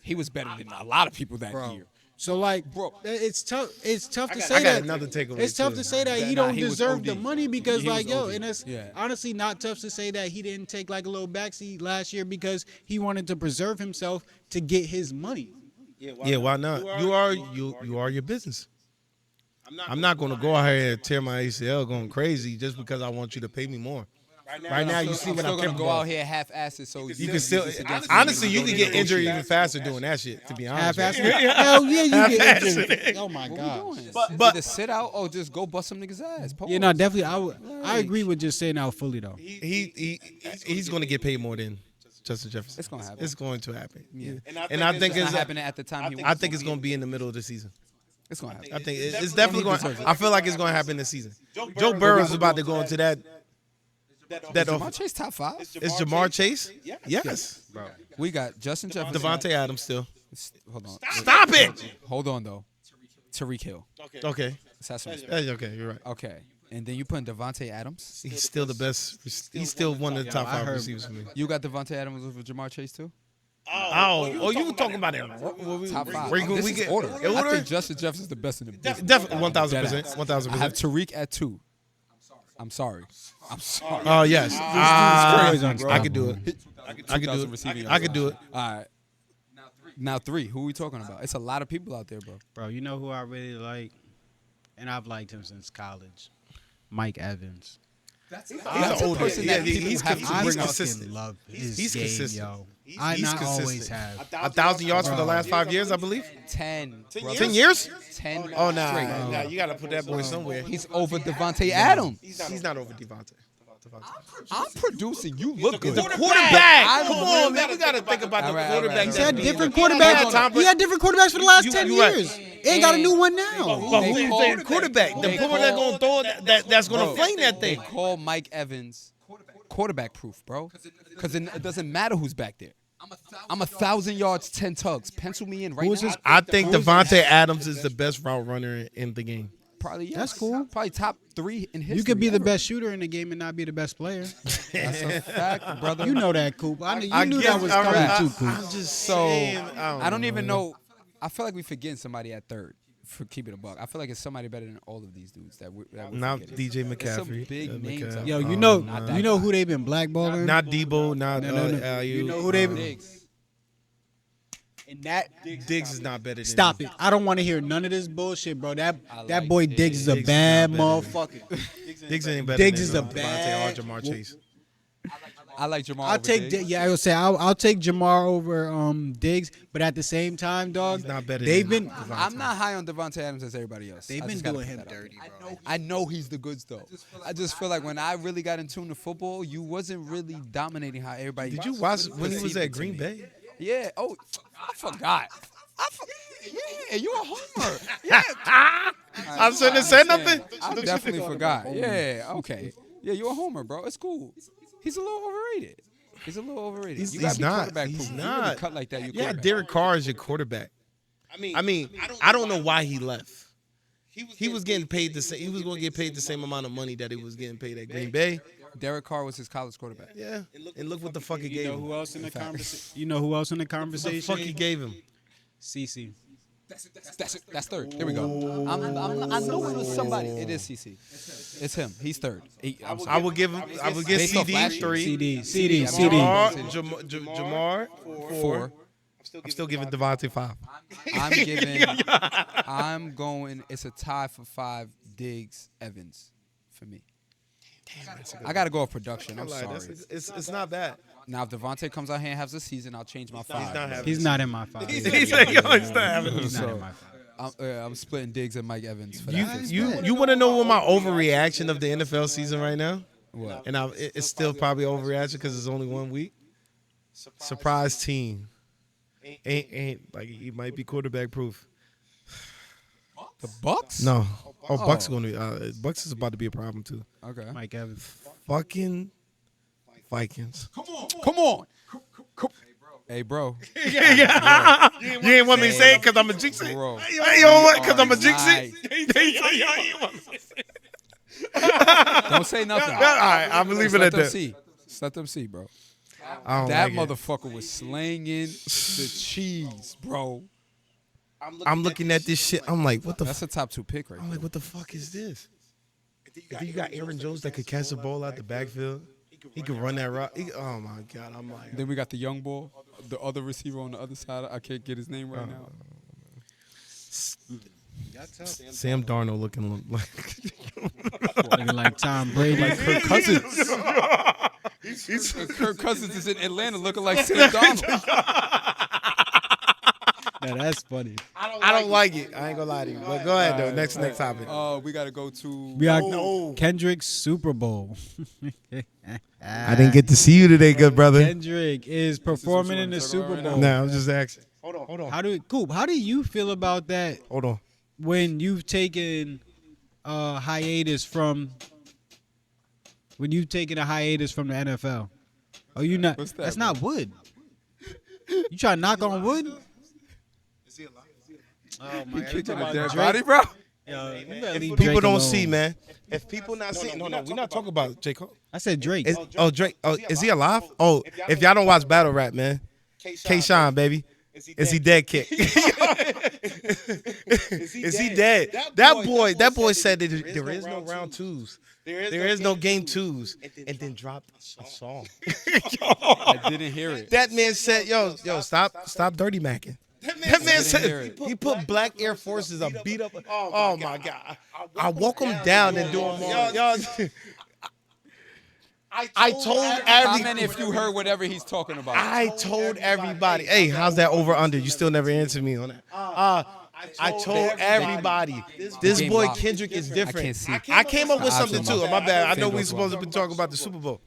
He was better than a lot of people that Bro. year. So like, Bro. it's tough. It's tough to I say got that. another takeaway, It's tough too. to say that he Nah, don't he was deserve OD. the money because He was like, yo, OD. and it's Yeah. honestly not tough to say that he didn't take like a little backseat last year because he wanted to preserve himself to get his money. Yeah, why not? You are your business. I'm not going to go out here and tear my ACL going crazy just because I want you to pay me more. Right now, you see I'm what still I'm gonna capable go of. out here half-assed, so You can still, honestly, you can get injured even faster doing that shit. To be honest, Half-assed. with you. Hell yeah, you get Half-assed. injured. Oh my god. But either sit out or just go bust some niggas' ass. Pause. Yeah, no, definitely. I agree with just saying out fully though. He's going to get paid more than Justin Jefferson. It's gonna happen. It's going to happen. Yeah. And I think It's it's not happening at the time. I think it's going to be in the middle of the season. It's gonna happen. I think it's definitely going. I feel like it's going to happen this season. Joe Burrow's about to go into that. Jamar Chase top 5. Is Jamar Chase? Yes. Bro, we got Justin Jefferson. Devontae Adams still. Hold on. Stop it. Hold on though. Tyreek Hill. Okay. Let's have some respect. Okay, you're right. Okay. And then you putting Devontae Adams. He's still the best. He's still one of the top I 5 heard- receivers for me. You got Devontae Adams over Jamar Chase too? Oh, you were talking about it. Top 5. Where This we is get order. in I order? think Justin Jefferson's the best in the business. Definitely 1,000%. I have 1,000%. Tyreek at 2. I'm sorry. Oh yes. crazy. I could do it. I could do 2,000 it. receiving I yards. could do it. All right. Now 3. Who are we talking about? It's a lot of people out there, bro. Bro, you know who I really like, and I've liked him since college. Mike Evans. That's He's a older. person that people he's have to I bring fucking up. consistent. love his He's game, consistent. yo. He's I not consistent. always have. 1,000 yards for the last 5 years, I believe. 10. 10 years? 10. Oh nah, straight. nah. You got to put that boy somewhere. He's over Devontae Adams. He's not over Devontae. I'm producing. You look good. Quarterback. Come on, man. We got to think about the quarterback. He had that's different being- quarterbacks. He had different quarterbacks for the last 10 you right. years. And got a new one now. But who you saying quarterback? The quarterback going to throw that's going to flame that They thing. call Mike Evans quarterback proof, bro. Because it doesn't matter who's back there. I'm 1,000 yards, 10 tugs. Pencil me in right now. I think Devontae Adams is the best route runner in the game. Probably yes. That's cool. Probably top 3 in history. You could be the ever. best shooter in the game and not be the best player. That's a fact, brother. You know that, Coop. You knew that was coming too, Coop. I'm just So saying, I don't even know. I feel like we forgetting somebody at 3rd for keeping a buck. I feel like it's somebody better than all of these dudes that we're Not forgetting. DJ There's some McCaffrey. big names out Yo, there. you know, not that you know guy. who they've been blackballing. Not Debo, not No. Aiyuk. You know who they- Diggs. And that Diggs is not better than stop him. it. I don't want to hear none of this bullshit, bro. That like boy Diggs is a Diggs is bad not better motherfucker. Diggs ain't better Diggs than is a Devontae bad- or Jamar Chase. I like Jamar. I'll over take Diggs. I would say I'll take Jamar over Diggs, but at the same time, dog, He's not better they've than been I'm not high on Devontae Adams as everybody else. they've I been just gotta doing put him that out dirty, there. bro. I know he's the goods though. I just feel like when I really got in tune to football, you wasn't really dominating how everybody. Did you watch when he was perceived at it to Green me. Bay? Yeah. Oh, I forgot. Yeah, you a homer. I shouldn't have said nothing. I definitely forgot. Yeah. Okay. Yeah, you a homer, bro. It's cool. He's a little overrated. He's a little overrated. He's you gotta be not. quarterback He's proof. You not. really cut like that. You Yeah, quarterback. Derek Carr is your quarterback. I mean, I don't know why he left. He was getting paid the same. He was going to get paid the same amount of money that he was getting paid at Green Bay. Derek Carr was his college quarterback. Yeah, and look what the fuck he gave him. else in the conversation? You know who else in the What the conversation? fuck he gave him? CC. That's 3rd. There we go. I know it was somebody. It is CC. It's him. He's 3rd. I'm sorry. I would give him. I would give Based off CD last year. 3. CD. Jamar 4. I'm still giving Devontae 5. I'm going. It's a tie for 5. Diggs, Evans, for me. I gotta go with production. I'm sorry. It's not bad. Now if Devontae comes out here and has a season, I'll change my 5. not having He's not in my 5. He's like, yo, he's not having He's not So, in my 5. I'm splitting Diggs and Mike Evans for that. You want to know what my overreaction of the NFL season right now? What? And it's still probably overreaction because it's only 1 week. Surprise team. Ain't like he might be quarterback proof. The Bucks? No. Oh, Bucks going to Bucks is about to be a problem too. Okay. Mike Evans. Fucking Vikings. Come on. Hey, bro. You ain't want me to say it because I'm a jinx it. Bro. You know what? Because I'm a jinx Nice. it. Don't say nothing. All right, I'm gonna leave it Let at them that. see. Just let them see, bro. I don't That like it. motherfucker was slanging the cheese, bro. I'm looking at this shit. I'm like, what the? That's a top 2 pick right I'm like, what the fuck is this? If you got Aaron Jones that could catch the ball out the backfield, he could run that route. Oh my God, I'm like. Then we got the young ball, the other receiver on the other side. I can't get his name right now. Sam Darnold looking like Tom Brady. Like Kirk Cousins. Kirk Cousins is in Atlanta looking like Sam Darnold. Yeah, that's funny. I don't like it. I ain't gonna lie to you. But go ahead though. Next topic. We got to go to. We got Kendrick's Super Bowl. I didn't get to see you today, good brother. Kendrick is performing in the Super Bowl. Nah, I'm just asking. Hold on. How do you feel about that? Hold on. When you've taken a hiatus from the NFL. Oh, you not? What's that, that's bro? not wood. You try to knock on wood? Is he alive? Oh He my kicking a God. dead body, bro. If people don't see, man. If people not seeing, no, we're not talking about J. Cole. I said Drake. Drake. Oh, is he alive? Oh, if y'all don't watch battle rap, man. K-Shine, baby. Is he dead? Kick. Is he dead? That boy said that there is no round twos. There is no game twos, and then dropped a song. I didn't hear it. That man said, "Yo, stop dirty macking." That man said he put black Air Forces up, beat up. Oh my God! I walk him down and do him all. Y'all, I told Comment if you heard whatever he's talking about. I told everybody, hey, how's that over under? You still never answered me on that. I told everybody, this boy Kendrick is different. I came up with something too. My bad. I know we supposed to be talking about the Super Bowl.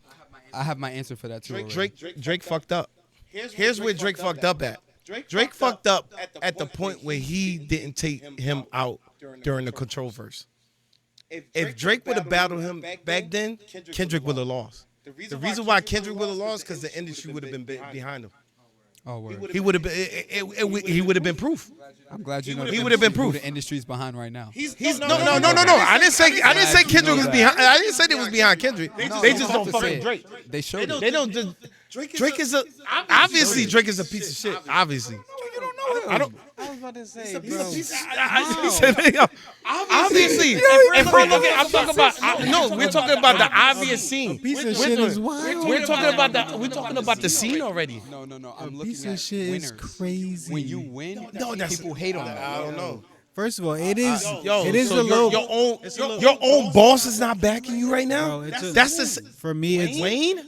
I have my answer for that too. Drake fucked up. Here's where Drake fucked up at. Drake fucked up at the point where he didn't take him out during the Control verse. If Drake would have battled him back then, Kendrick would have lost. The reason why Kendrick would have lost because the industry would have been behind him. Oh, word. He would have been. He would have been proof. I'm glad you know. He would have been proof. The industry's behind right now. No. I didn't say Kendrick was behind. I didn't say they was behind Kendrick. They just don't fuck with Drake. They showed it. They don't just. Drake is a obviously Drake is a piece of shit. Obviously. You don't know him. I was about to say, bro. Obviously, if we're looking, I'm talking about. No, we're talking about the obvious scene. Piece of shit is wild. We're talking about the. We're talking about the scene already. No. I'm looking Piece at of shit winners. is crazy. When you win, people hate on that. I don't know. First of all, it is So a little. your own boss is not backing you right now. Bro, That's the for me. It's Wayne.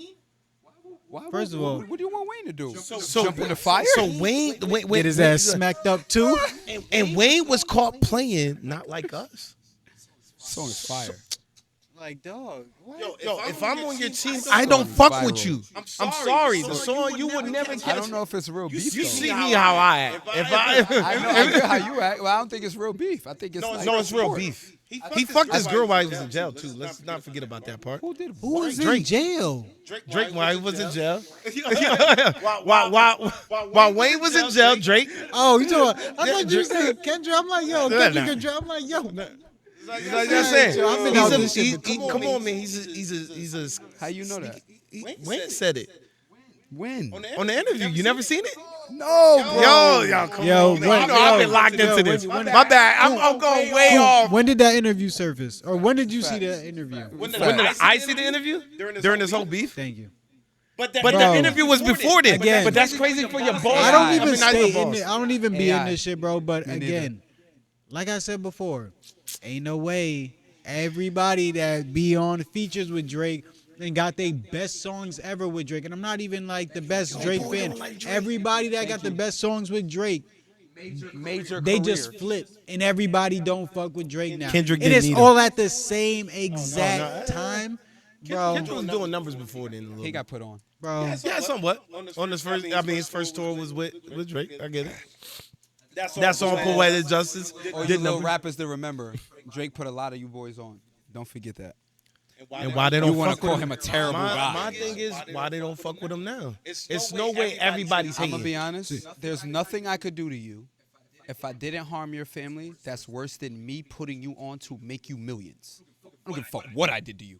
First of all, what do you want Wayne to do? So Jump in the fire? So Wayne get his ass smacked up too. and Wayne was caught playing not like us. Song is fire. Like, dog. What? Yo, if I'm on your team, I don't fuck with you. I'm sorry. The song you would never catch. I don't know if it's real beef. You though. see me how I act. I know how you act. Well, I don't think it's real beef. I think it's No, it's real beef. He fucked this girl while he was in jail too. Let's not forget about that part. Who did? Who was in Drake. jail? Drake while he was in jail. While Wayne was in jail, Drake. Oh, you talking? I thought you said Kendrick. I'm like, yo, Kendrick can drop. I'm like, yo. Like I'm saying, come on, man. He's a. How you know that? Wayne said it When? on the interview. You never seen it? No, bro. Yo, come Yo, on. when- Man. You know I've been locked into this. My bad. I'm going way off. When did that interview surface? Or when did you see that interview? When did I see the interview? During this whole beef. Thank you. But the interview was before then. Again. But that's crazy for your boss. I don't even not stay your in boss. it. I don't even be in AI. this shit, bro. But Me neither. again, like I said before, ain't no way everybody that be on features with Drake and got their best songs ever with Drake. And I'm not even like the best Drake fan. Everybody that got the best songs with Drake, Major they career. just flip, and everybody don't fuck with Drake now. Kendrick It didn't is need all at the same exact time, bro. Kendrick was doing numbers before then. A little He got put on. Bro, yeah, somewhat. On his first, his first tour was with Drake. I get it. That's on Poetic Justice. Or you little rappers to remember, Drake put a lot of you boys on. Don't forget that. And why they don't You want to fuck call with him a terrible guy. My thing is why they don't fuck with him now. It's no way everybody's I'm hating. gonna be honest. There's nothing I could do to you if I didn't harm your family. That's worse than me putting you on to make you millions. I don't give a fuck what I did to you.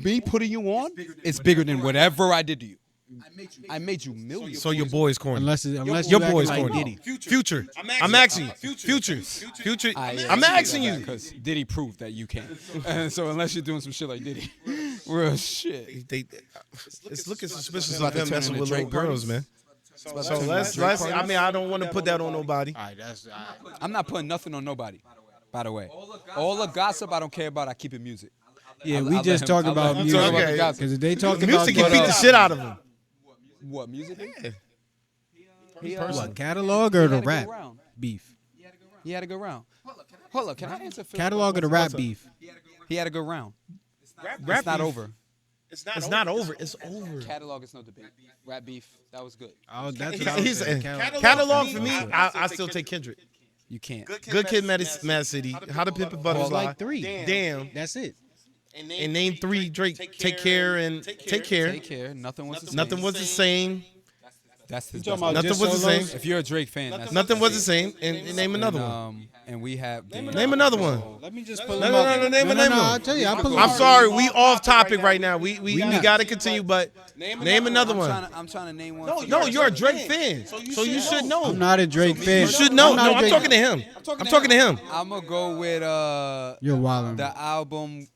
Me putting you on is bigger than whatever I did to you. I made you millions. So your boy's corny. Unless your you boy's acting corny. like Diddy. Future. I'm asking you. Future. I'm asking you. Because Diddy proved that you can. And so unless you're doing some shit like Diddy, real shit. It's looking suspicious about of to him turn messing into with little Drake girls, parties. man. So So let's. I mean, I don't want to put that on nobody. All right, that's I'm not putting nothing on nobody. By the way, all the gossip I don't care about. I keep it music. yeah. I'll We let just him- talk I'll about let him music talk about Okay. the gossip. because if they talk The about music can beat the shit out of him. What music? what catalog or He the had to go rap round. beef. He had to go round. Hold up, can I answer? Phil's Catalog or the question? rap beef. He had to go round. Rap It's not beef. over. It's not over. It's over. Catalog is no debate. Rap beef, that was good. Oh, that's what I was He's saying. catalog for me. I still take Kendrick. You can't. Good Kid, Mad City. How to Pimp a Well, Butterfly. like 3. Damn. That's it. And name 3 Drake. Take care and take care. Take care. Nothing was the same. Nothing was the same. That's his talking best about one. Nothing was the same. solos? If you're a Drake fan, that's Nothing was the same. And name another one. And we have Name another one. Let me just pull No, them no, up. no, no, name no, one. I'll tell you. I'll pull them I'm up. sorry, we off topic right now. We not. got to continue, but name another one. I'm trying to name one. No, you're a Drake fan, so you should know. I'm not a Drake fan. You should know. I'm not No, a I'm Drake- talking to him. I'm talking to him. I'm gonna go with You're wilding. the album.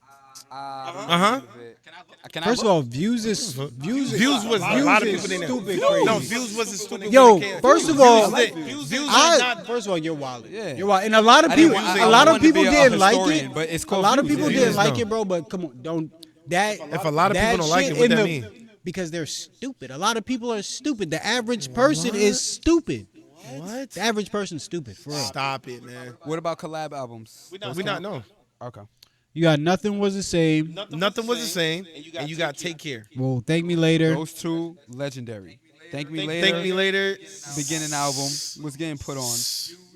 Can I First of look? all, views was A lot of people didn't. stupid No, crazy. views wasn't stupid. Yo, when it came. first of all, Views is I, not. first of all, you're wild. Yeah. You're wild, and a lot of I didn't people, want- I a lot of wanted to people be a didn't like historian, it. but it's A called lot of views. people Yeah. didn't Views, like no. it, bro. But come on, don't that. If a lot of that people don't like shit it, what in that the- mean? Because they're stupid. A lot of people are stupid. The average person is stupid. What? The average person's stupid. For real. Stop it, man. What about collab albums? We not know. Okay. You got nothing was the same. Nothing was the same, and you got Take Care. Well, thank me later. Those two legendary. Thank me later. Thank Me Later. Beginning album was getting put on.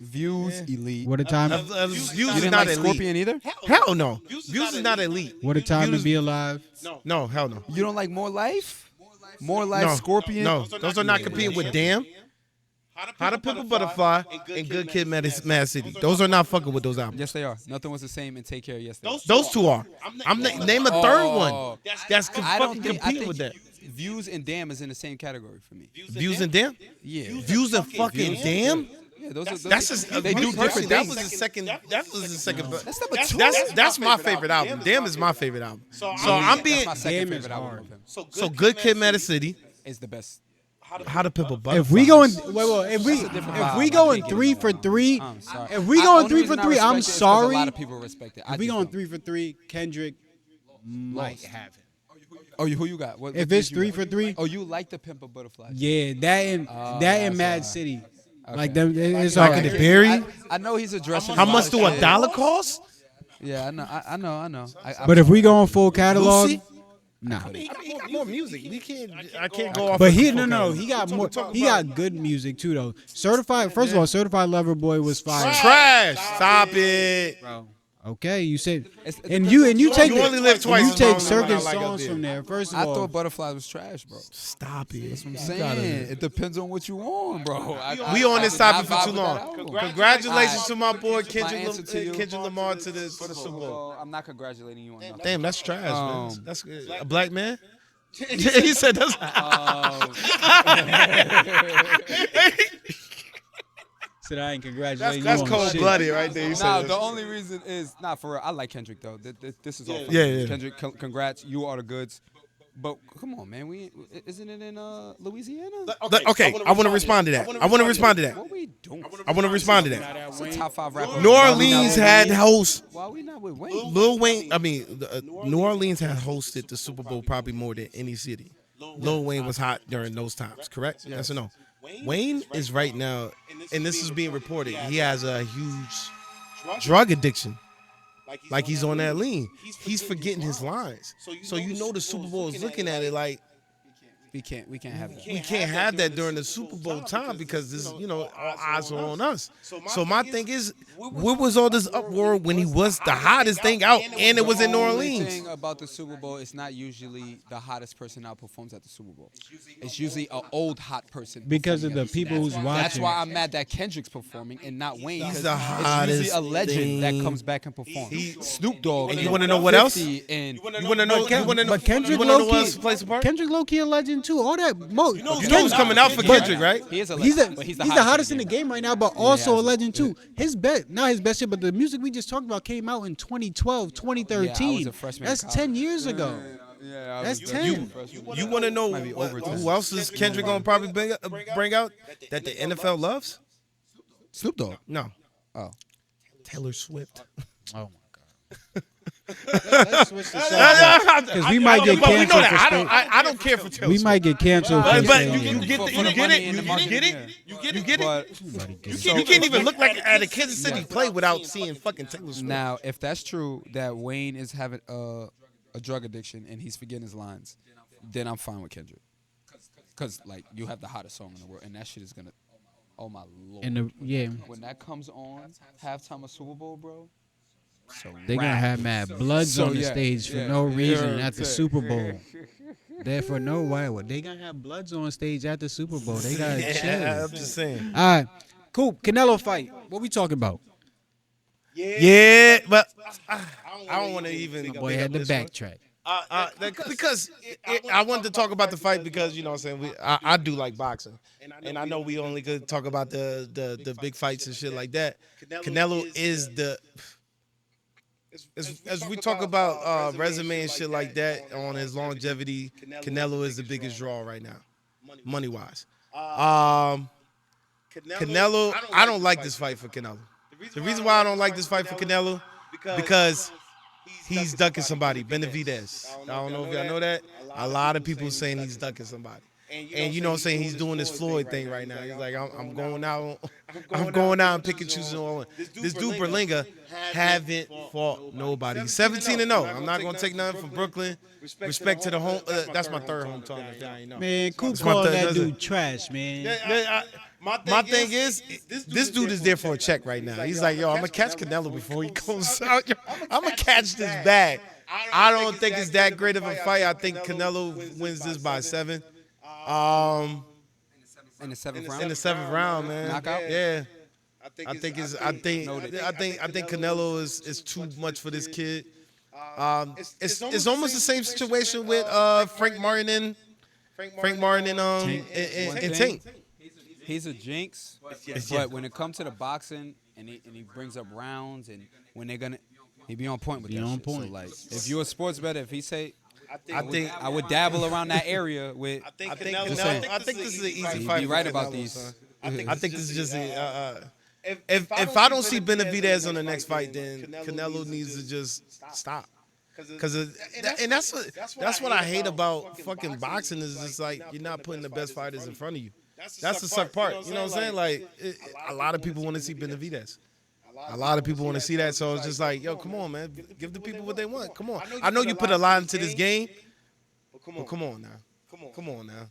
Views elite. What a time! Views You is didn't not like elite. Scorpion either? Hell no. Views is not elite. What a time to Views- be alive. No, hell no. You don't like More Life? More Life, No, Scorpion? No, those are not competing with Damn, How to Pimp a Butterfly, and Good Kid, Mad City. Those are not fucking with those albums. Yes, they are. Nothing was the same and Take Care. Yes, they are. Those two are. Name a third Oh. one that's I fucking don't think. I competing think with that. Views and Damn is in the same category for me. Views and Damn. Yeah. Views and fucking Damn. Yeah, those are. That's just they do different That things. was the second. That was the second. That's number two. That's my favorite album. Damn is my favorite album. So I'm being That's my second Damn is favorite album hard. of him. so Good Kid, Mad City. Is the best. How to Pimp a Butterfly. If we going, if vibe. we I going can't get 3 involved. for 3, I'm sorry. if we The going only 3 for reason I 3, respect I'm it is 'cause sorry. A lot of people respect it. I If we just going don't. 3 for 3, Kendrick might have it. Oh, who you got? What If did it's you 3 got? for 3, Oh, you like the Pimp a Butterfly? yeah, that and that's Mad why. City, Okay. like them, it's Like alright. in the Berry. I know he's addressing. How a lot much of do a shit. dollar cost? Yeah, I know. But if we going full catalog, Lucy? nah. He got more music. I can't go off. But of he the full no, catalog. he got more. He got good music too though. Certified, first of all, Certified Lover Boy was fire. Trash. Stop it. Bro. Okay, you said, It's- and you take You only live and twice you as take long as certain I like up songs there. from there. First of I all, thought Butterfly was trash, bro. Stop it. I'm saying it depends on what you want, bro. We on this I topic for vibe too with that long. album. Congratulations to my boy My Kendrick answer to you- Lamar to the Super Bowl. Well, I'm not congratulating you on nothing. Damn, that's trash, man. Um, That's good. A black man. He said that's. said I ain't congratulating That's you on cold shit. blooded right there. He said Nah, that's- the only reason is not for real. I like Kendrick though. This is all. For Yeah, me. yeah. Kendrick, congrats. You are the goods. But come on, man. Isn't it in Louisiana? Okay, I want to respond to that. I want to respond to that. What we doing? I want to respond to that. It's a top 5 rapper. New Orleans had hosts. Why we not with Wayne? Lil Wayne. I mean, New Orleans had hosted the Super Bowl probably more than any city. Lil Wayne was hot during those times, correct? Yes or no? Wayne is right now, and this is being reported. He has a huge drug addiction. Like he's on that lean. He's forgetting his lines. So you know the Super Bowl is looking at it like We can't have that. we can't have that during the Super Bowl time because this, all eyes are on us. So my thing is, where was all this uproar when he was the hottest thing out and it was in New The only Orleans? thing about the Super Bowl, it's not usually the hottest person out performs at the Super Bowl. It's usually an old hot person. Because of performing the at the people Super who's Bowl. watching. That's why I'm mad that Kendrick's performing and not Wayne. 'cause He's the it's hottest usually a legend that thing. comes back and performs. Snoop Dogg. And you wanna know what else? 50 And You want to know? You want to know? But Kendrick you wanna know low what else key, plays a part? Kendrick low key a legend legend too. All that. You know who's coming out for Kendrick, right? He is a He's legend, the but he's the hottest in the game right now, but also a legend too. His best, not his best shit, but the music we just talked about came out in 2012, 2013. Yeah, I was a freshman in That's college. 10 years ago. Yeah, That's 10. You want to know Might be over 10. who else is Kendrick gonna probably bring out that the NFL loves? Snoop Dogg. No. Oh. Taylor Swift. Oh my god. Let's switch the subject because we might get But we know canceled. that. For I don't care for Taylor we Swift. might get canceled. But for saying you that. get it. You get it. You get it. You can't even look like at a Kansas City play without seeing fucking Taylor Swift. Now, if that's true that Wayne is having a drug addiction and he's forgetting his lines, then I'm fine with Kendrick. Cause like you have the hottest song in the world, and that shit is gonna. Oh my lord. And yeah, when that comes on halftime of Super Bowl, bro. So they're gonna have mad bloods on the stage for no reason at the Super Bowl. Therefore, no why would they gonna have bloods on stage at the Super Bowl? They gotta chill. Yeah, I'm just saying. All right, cool. Canelo fight. What we talking about? Yeah, but I don't want to even. Boy had to backtrack. Because I wanted to talk about the fight because you know what I'm saying I do like boxing, and I know we only could talk about the big fights and shit like that. Canelo is the as we talk about resume and shit like that on his longevity. Canelo is the biggest draw right now, money wise. Canelo, I don't like this fight for Canelo. The reason why I don't like this fight for Canelo because he's ducking somebody, Benavidez. I don't know if y'all know that. A lot of people saying he's ducking somebody. And you know what I'm saying? He's doing this Floyd thing right now. He's like, I'm going out and picking choosing on. This dude Berlanga haven't fought nobody. He's 17-0. I'm not gonna take nothing from Brooklyn. Respect to the home. That's my third hometown. If y'all ain't know. Man, Coop called that dude trash, man. My thing is, this dude is there for a check right now. He's like, yo, I'm gonna catch Canelo before he goes out. Yo, I'm gonna catch this bag. I don't think it's that great of a fight. I think Canelo wins this by 7. In the seventh round. In the 7th round, man. Knockout? Yeah. I think Canelo is too much for this kid. It's almost the same situation with Frank Martin and Tank. He's a jinx, but when it comes to the boxing and he brings up rounds and when they're gonna, he be on point with that shit. So like, if you're a sports bettor, if he say, I would dabble around that area with. I think this is an easy fight. Be right about these. I think this is just if I don't see Benavidez on the next fight, then Canelo needs to just stop. And that's what I hate about fucking boxing is just like you're not putting the best fighters in front of you. That's the suck part. You know what I'm saying? Like a lot of people want to see Benavidez. A lot of people want to see that, so it's just like, yo, come on, man, give the people what they want. Come on. I know you put a lot into this game, but come on now.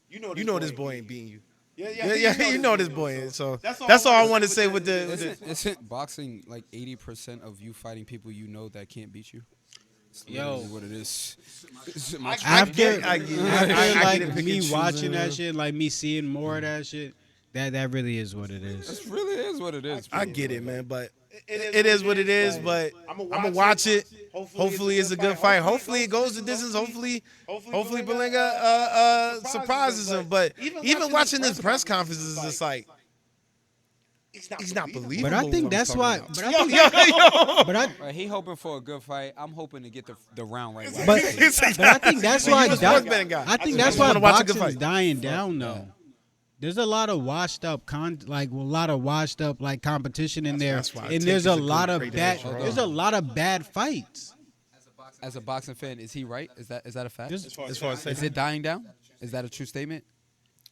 You know this boy ain't beating you. Yeah, you know this boy ain't. So that's all I want to say with the. Isn't boxing like 80% of you fighting people you know that can't beat you? Yo, what it is. After I like me watching that shit, like me seeing more of that shit, that really is what it is. It really is what it is. Bro. I get it, man, but it is what it is. But I'm gonna watch it. Hopefully, it's a good fight. Hopefully, it goes the distance. Hopefully, Berlanga surprises him. But even watching this press conference is just like. He's not believable. But I think that's why. But I think, he hoping for a good fight. I'm hoping to get the round right. But I think that's why. I think that's why boxing's boxing's dying down though. There's a lot of washed up competition in there, and there's a lot of bad fights. As a boxing fan, is he right? Is that a fact? as far as Is it dying down? Is that a true statement?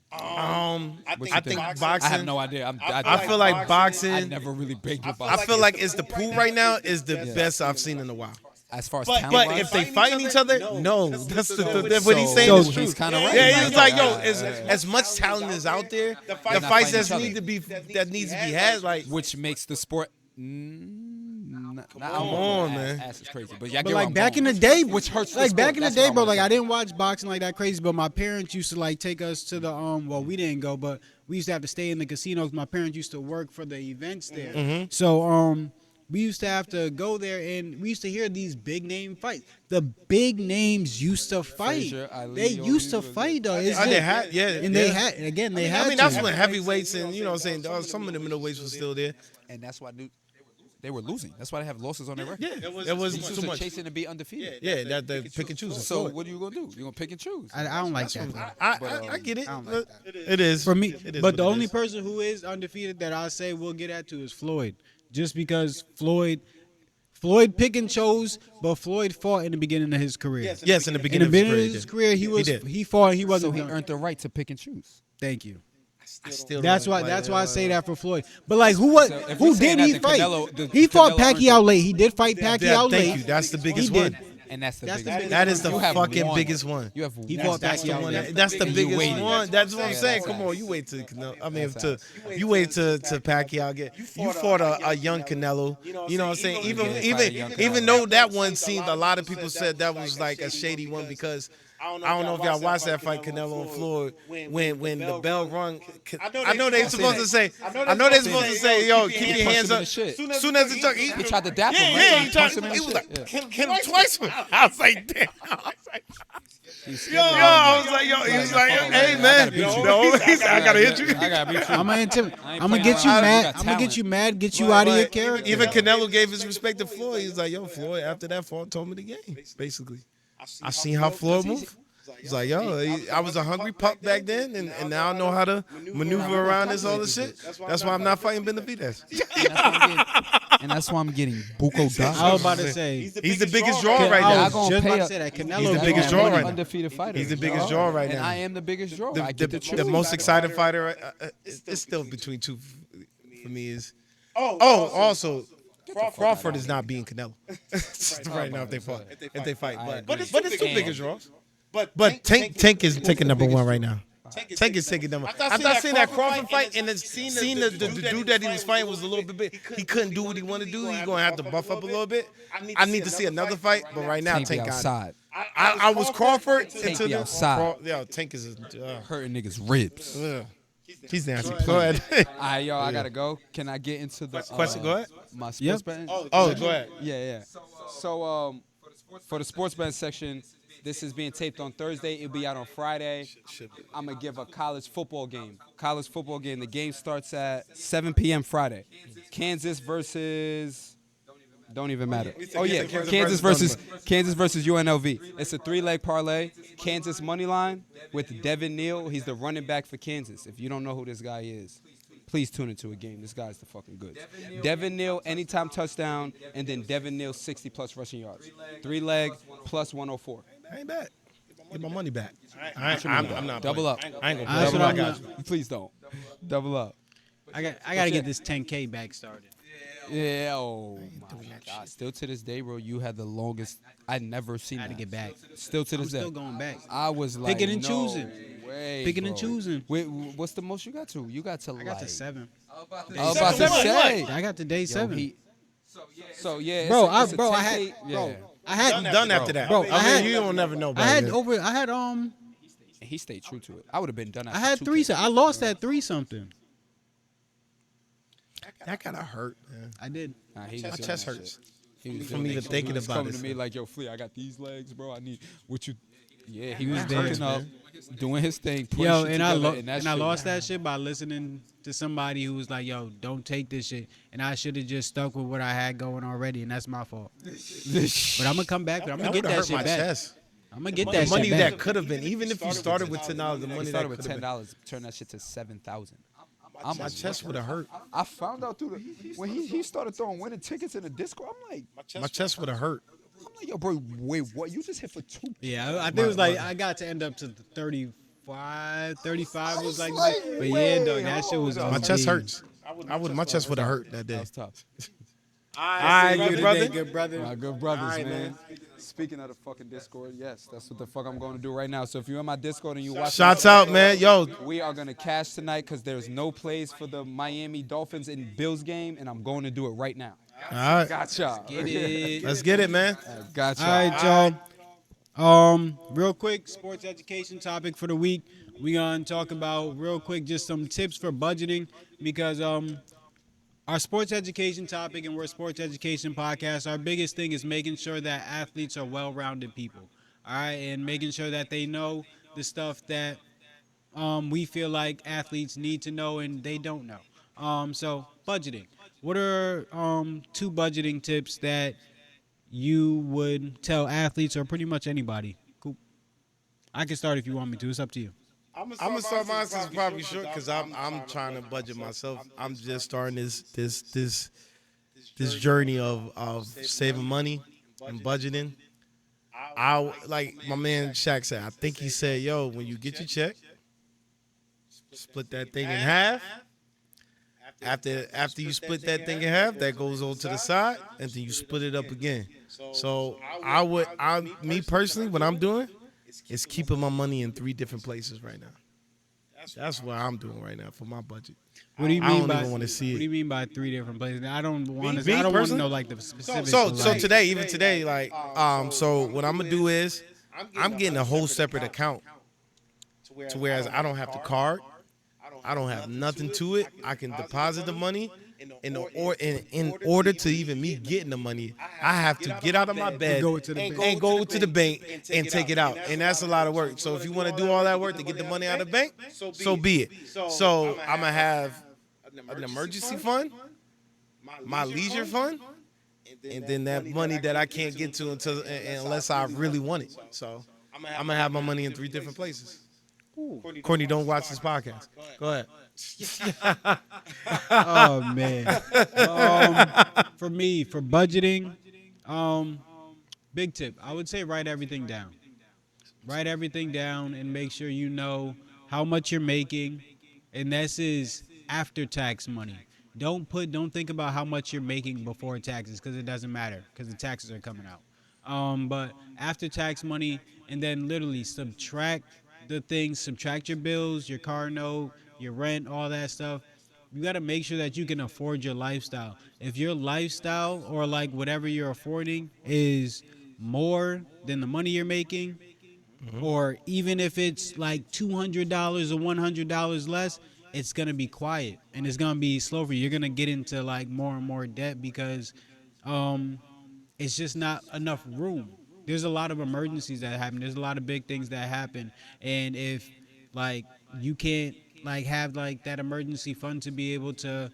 I think boxing. I have no idea. I feel like boxing. I never really begged your I boxing. feel like it's the pool right now is the best I've seen in a while. As far as But talent, if they fighting each other, no. That's what he's saying is true. He's kind of right. Yeah, he's like, yo, as much talent is out there, the fights that needs to be had, like which makes the sport. Come on, man. Ass is crazy, But like back in the day, which hurts. Like back in the day, bro. Like I didn't watch boxing like that crazy, but my parents used to like take us to the Well, we didn't go, but we used to have to stay in the casinos. My parents used to work for the events there, so we used to have to go there and we used to hear these big name fights. The big names used to fight. Frazier, Ali, They all used these to was- fight though. It's They just- had, yeah, and yeah. they had again. They had. I mean, that's to. when heavyweights and you know what I'm saying, some of the middleweights was still there. And that's why they were losing. That's why they have losses on their record. Yeah, it was These dudes too are much. chasing to be undefeated. Yeah, that they pick and choose. So what are you gonna do? You gonna pick and choose? I don't like that. though. I get it. I don't like that. It is For me, It is but what the it only is. person who is undefeated that I say we'll get at to is Floyd, just because Floyd pick and chose, but Floyd fought in the beginning of his career. Yes, in the In beginning the beginning of of his his career, career, did. he fought. He So wasn't. he done. earned the right to pick and choose. Thank you. I still That's don't why. like That's it. why I say that for Floyd. But like, who was? So if Who you're saying did he that the fight? Canelo- the He fought Canelo earned Pacquiao it. late. He did fight Pacquiao late. Thank you. That's the biggest He did. one. And that's the That's the biggest. biggest That is the You have fucking one. biggest one. You have He one. fought That's the Pacquiao one. late. That's the And you biggest waited. one. That's what I'm Yeah, saying. that's Come on, facts. you wait to Canelo. I mean, That's you wait to Pacquiao get. You fought a young Canelo. You know what I'm saying? Even though that one seemed, a lot of people said that was like a shady one because I don't know if y'all watched that fight, Canelo and Floyd. When the bell rung, I know they supposed to say. I know they supposed to say, "Yo, keep your hands up." Soon as the chuck, He tried to dap him. Yeah, right? yeah, he tried. punched him in the He was shit. like, Yeah. "Hit him twice." I was like, "Damn." I was like, "Yo," he was like, "Hey man, I gotta hit you." I gotta beat you. I'm gonna playing get you around. mad. You got I'm gonna get talent. you mad. Get you out of your character. Even Canelo gave his respect to Floyd. He's like, "Yo, Floyd, after that fought, told me the game." Basically, I seen how Floyd moved. He's like, "Yo, I was a hungry pup back then, and now I know how to maneuver around this all this shit. That's why I'm not fighting Benavidez." And that's why I'm getting buco dollars. I was about to say. He's the biggest draw right I now. was gonna just pay about to a- say that Canelo. He's the is biggest gonna draw win. right now. Undefeated fighter. He's the biggest draw right And now. I am the biggest draw. I get the The truth. most excited fighter, it's still between two for me is. Also, Crawford is not beating Canelo right now if they fight. But it's two biggest draws. But Tank is taking number one right now. Tank is taking number. After I seen that Crawford fight and then seen the dude that he was fighting was a little bit big. He couldn't do what he wanted to do. He's gonna have to buff up a little bit. I need to see another fight, but right now Tank be Tank got it. outside. I was Crawford Tank until be the outside. Yeah, Tank is. Hurting niggas' ribs. He's nasty. Go ahead. All right, yo, I gotta go. Can I get into the Question. Go ahead. my sports Yep. betting? Oh, go ahead. Yeah. So for the sports betting section, this is being taped on Thursday. It'll be out on Friday. I'm gonna give a college football game. The game starts at 7 p.m. Friday. Kansas versus. Don't even matter. Oh yeah, Kansas versus UNLV. It's a 3-leg parlay. Kansas money line with Devin Neal. He's the running back for Kansas. If you don't know who this guy is, please tune into a game. This guy's the fucking goods. Devin Neal anytime touchdown, and then Devin Neal 60+ rushing yards. 3-leg plus 104. I ain't bad. Get my money back. I'm not Double up. I ain't gonna That's double what up. I'm Got gonna- you. Please don't. Double up. I gotta get this 10K back started. Yeah. Oh my God. Still to this day, bro, you had the longest. I never seen I had to that. get back. Still to I'm this day. still going back. I was like, Picking and no choosing. way, Picking and bro. choosing. Wait, what's the most you got to? You got to I got to 7. I was about to say. I got to day 7. So yeah, Bro, it's a I had 10K bro, yeah. I had I'm done after that. Bro, I mean, you don't never know. I had about over. I had And he stayed true to it. I would have been done. I After had 2K. 3. I lost at 3 something. that gotta hurt, man. I did. Nah, he My was doing chest that hurts. shit. He was From doing even that. thinking He was about coming it, to me son. like, yo, Flea, I got these legs, bro. I need what you. Yeah, he was there, working up, doing his thing. putting Yo, shit and I together, that I shit- lost that shit by listening to somebody who was like, "Yo, don't take this shit," and I should have just stuck with what I had going already, and that's my fault. But I'm gonna come back. But I'm gonna That get would that hurt shit my back. chest. I'm gonna get The that money shit back. that could have been, even if you started with $10, the He money started that with could have been. $10, turn that shit to 7,000. My chest would have hurt. I found out through when he started throwing winning tickets in the Discord. I'm like, My chest would have hurt. yo, bro, wait, what? You just hit for 2? Yeah, I think it was like I got to end up to the 35 was like, but yeah, dog, that shit was. My chest hurts. My chest would have hurt that day. That was tough. All right, good brother. Good brother. My good brothers, All right, man. Speaking of the fucking Discord, yes, that's what the fuck I'm going to do right now. So if you're in my Discord and you watch, Shouts out, man. Yo, we are going to cash tonight because there's no plays for the Miami Dolphins and Bills game, and I'm going to do it right now. all right. Gotcha. Get it. Let's get it, man. Gotcha. All right, y'all. Real quick, sports education topic for the week. We gonna talk about real quick just some tips for budgeting because Our sports education topic, and we're a sports education podcast. Our biggest thing is making sure that athletes are well-rounded people. All right, and making sure that they know the stuff that we feel like athletes need to know and they don't know. So budgeting. What are two budgeting tips that you would tell athletes or pretty much anybody? Cool. I can start if you want me to. It's up to you. I'm gonna start mine since it's probably short because I'm trying to budget myself. I'm just starting this journey of saving money and budgeting. I like my man Shaq said. I think he said, "Yo, when you get your check, split that thing in half. After you split that thing in half, that goes on to the side, and then you split it up again." So me personally, what I'm doing is keeping my money in three different places right now. That's what I'm doing right now for my budget. What do you I mean don't by even want to see What do it. you mean by three different places? I don't want Me to. I don't want to personally? know like the specifics. So but, so like, today, even today, like so what I'm gonna do is I'm getting a whole separate account to whereas I don't have the card, I don't have nothing to it. I can deposit the money. In order to even me getting the money, I have to get out of my bed go to the bank. and go to the bank and take it out, and that's a lot of work. So if you want to do all that work to get the money out of the bank, so be it. So I'm gonna have an emergency fund, my leisure fund, and then that money that I can't get to unless I really want it. So I'm gonna have my money in three different places. Courtney, don't watch this podcast. Go ahead. Oh man. For me, for budgeting, big tip. I would say write everything down. Write everything down and make sure you know how much you're making, and this is after tax money. Don't think about how much you're making before taxes because it doesn't matter because the taxes are coming out. But after tax money, and then literally subtract the things, subtract your bills, your car note, your rent, all that stuff. You got to make sure that you can afford your lifestyle. If your lifestyle or like whatever you're affording is more than the money you're making, or even if it's like $200 or $100 less, it's gonna be quiet and it's gonna be slow for you. You're gonna get into like more and more debt because um, it's just not enough room. There's a lot of emergencies that happen. There's a lot of big things that happen, and if like you can't like have like that emergency fund to be able to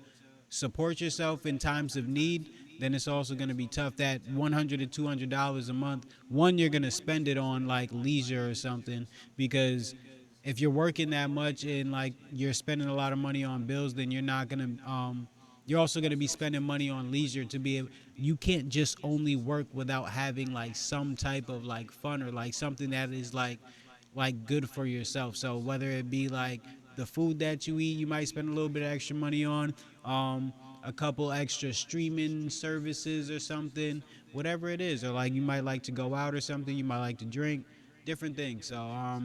support yourself in times of need, then it's also going to be tough. That $100 to $200 a month, one, you're going to spend it on like leisure or something, because if you're working that much and like you're spending a lot of money on bills, then you're not going to you're also going to be spending money on leisure to be able, you can't just only work without having like some type of like fun or like something that is like good for yourself. So whether it be like the food that you eat, you might spend a little bit of extra money on, a couple extra streaming services or something, whatever it is, or like you might like to go out or something, you might like to drink, different things. So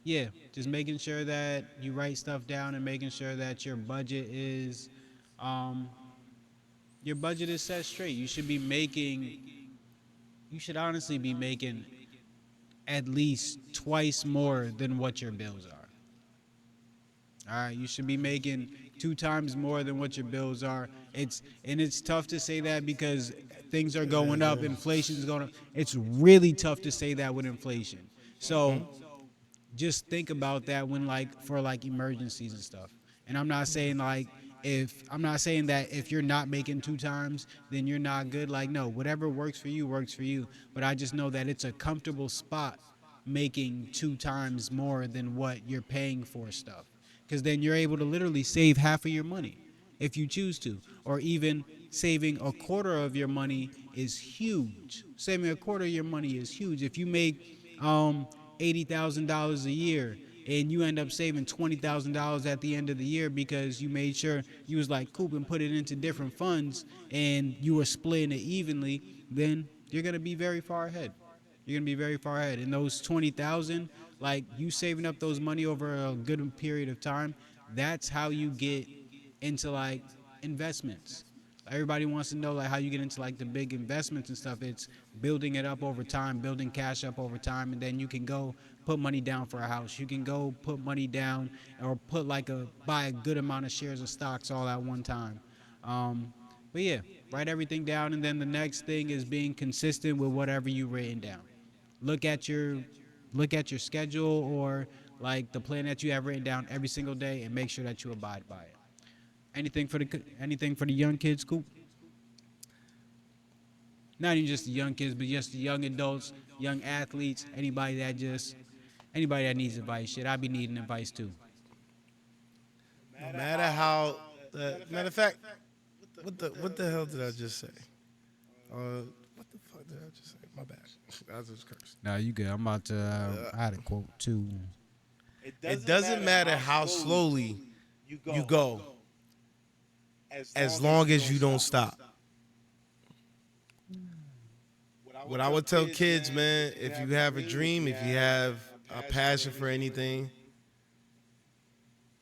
yeah, just making sure that you write stuff down and making sure that um, your budget is set straight. You should honestly be making at least twice more than what your bills are. All right, you should be making two times more than what your bills are. It's tough to say that because things are going up, inflation's going up. It's really tough to say that with inflation. So just think about that when like for like emergencies and stuff. And I'm not saying that if you're not making two times, then you're not good. Like no, whatever works for you works for you. But I just know that it's a comfortable spot making two times more than what you're paying for stuff. Because then you're able to literally save half of your money if you choose to, or even saving a quarter of your money is huge. Saving a quarter of your money is huge. If you make $80,000 a year and you end up saving $20,000 at the end of the year because you made sure you was like coop and put it into different funds and you were splitting it evenly, then you're gonna be very far ahead. You're gonna be very far ahead. And those 20,000, like you saving up those money over a good period of time, that's how you get into like investments. Everybody wants to know like how you get into like the big investments and stuff. It's building it up over time, building cash up over time, and then you can go put money down for a house. You can go put money down or put like buy a good amount of shares of stocks all at one time. But yeah, write everything down, and then the next thing is being consistent with whatever you written down. Look at your look at your schedule or like the plan that you have written down every single day, and make sure that you abide by it. Anything for the young kids, Coop? Not even just the young kids, but just the young adults, young athletes, anybody that needs advice. Shit, I be needing advice too. No matter how. Matter of fact, what the hell did I just say? What the fuck did I just say? My bad. I just cursed. No, you good. I'm about to. I had a quote too. It doesn't matter how slowly you go, as long as you don't stop. What I would tell kids, man, if you have a dream, if you have a passion for anything,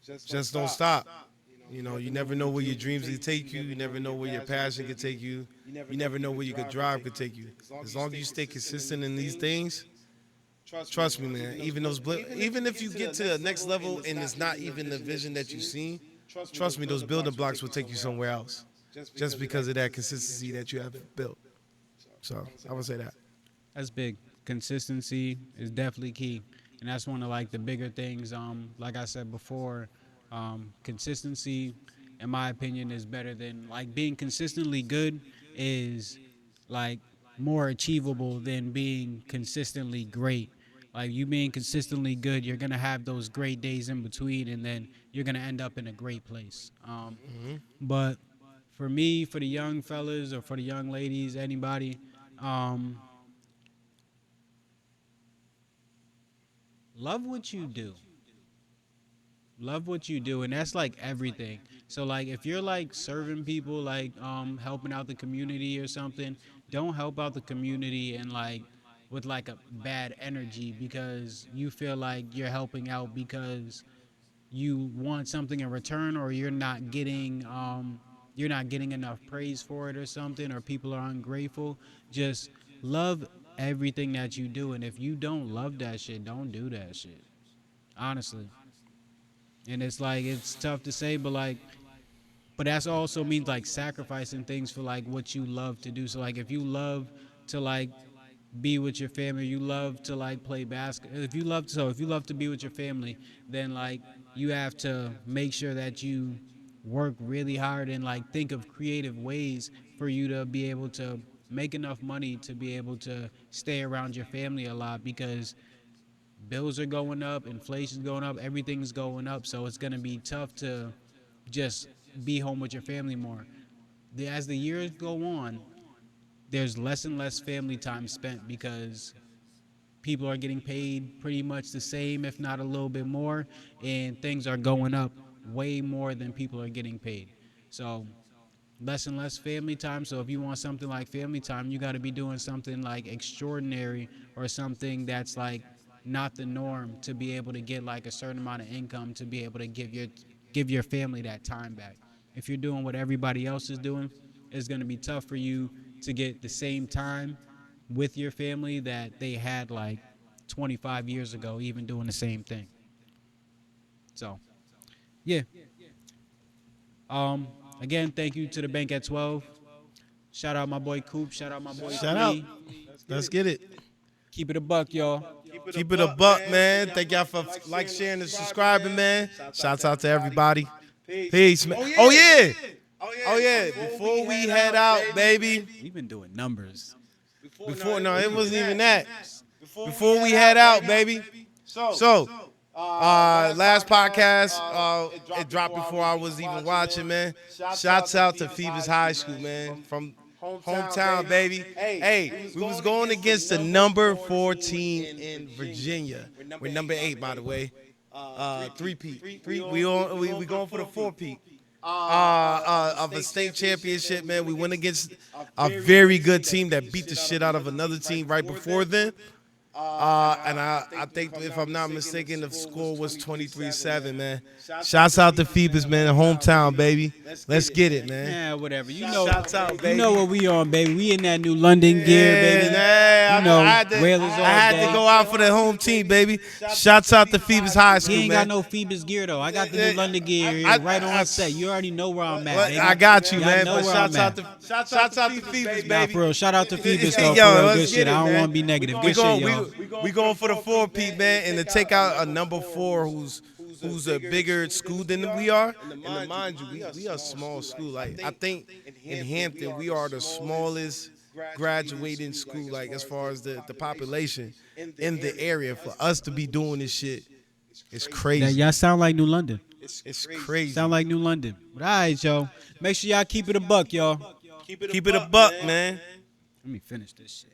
just don't stop. You know, you never know where your dreams could take you. You never know where your passion could take you. You never know where your good drive could take you. As long as you stay consistent in these things, trust me, man. Even if you get to the next level and it's not even the vision that you've seen, trust me, those building blocks will take you somewhere else, just because of that consistency that you have built. So I would say that. That's big. Consistency is definitely key, and that's one of like the bigger things. Like I said before, consistency, in my opinion, is better than like being consistently good is like more achievable than being consistently great. Like you being consistently good, you're gonna have those great days in between, and then you're gonna end up in a great place. But for me, for the young fellas or for the young ladies, anybody, love what you do. Love what you do, and that's like everything. So like if you're like serving people, like helping out the community or something, don't help out the community and like with like a bad energy because you feel like you're helping out because you want something in return, or you're not getting enough praise for it or something, or people are ungrateful. Just love everything that you do, and if you don't love that shit, don't do that shit, honestly. And it's like it's tough to say, but like but that's also means like sacrificing things for like what you love to do. So like if you love to like be with your family, you love to like play basketball. If you love to be with your family, then like you have to make sure that you work really hard and like think of creative ways for you to be able to make enough money to be able to stay around your family a lot, because bills are going up, inflation's going up, everything's going up. So it's going to be tough to just be home with your family more. As the years go on, there's less and less family time spent because people are getting paid pretty much the same, if not a little bit more, and things are going up way more than people are getting paid. So less and less family time. So if you want something like family time, you got to be doing something like extraordinary or something that's like not the norm to be able to get like a certain amount of income to be able to give your family that time back. If you're doing what everybody else is doing, it's going to be tough for you to get the same time with your family that they had like 25 years ago, even doing the same thing. So, yeah. Again, thank you to the Bank at 12. Shout out my boy Coop. Shout out my boy Shout out. Lee. Let's get it. Keep it a buck, y'all. Keep it a buck, man. Thank y'all for like, sharing, and subscribing, man. Shouts out to everybody. Peace, man. Oh yeah. Oh yeah. Before we head out, baby. We've been doing numbers. No, it wasn't even that. Before we head out, baby. So, last podcast, it dropped before I was even watching, man. Shouts out to Phoebus High School, man, from hometown, baby. Hey, we was going against the number 14 in Virginia. We're number 8, by the way. Three-peat. We going for the 4-peat. Of a state championship, man. We went against a very good team that beat the shit out of another team right before then. And I think, if I'm not mistaken, the score was 23-7, man. Shouts out to Phoebus, man. Hometown, baby. Let's get it, man. Yeah, whatever. You know, Shouts out, baby. You know what we on, baby. We in that new London gear, baby. Yeah, you know, I had to, Whalers all I had day. to go out for the home team, baby. Shouts out to Phoebus High School, He ain't man. got no Phoebus gear though. I got the New London gear here, right on set. You already know where I'm at. Well, Baby. I got you, Y'all man. know But where shouts I'm out at. to shouts out to Phoebus, Nah, baby. for real. Shout out to Phoebus Yo, though. For real, let's good get shit. it, I don't man. want to be negative. We Good shit, going, y'all. we going for the 4-peat, man, and to take out a number 4 who's a bigger school than we are. And mind you, we are a small school. Like I think in Hampton, we are the smallest graduating school, like as far as the population in the area. For us to be doing this shit, it's That crazy. y'all sound like New London. It's crazy. Sound like New London. But all right, y'all. Make sure y'all keep it a buck, y'all. Keep it a buck, man. Let me finish this shit.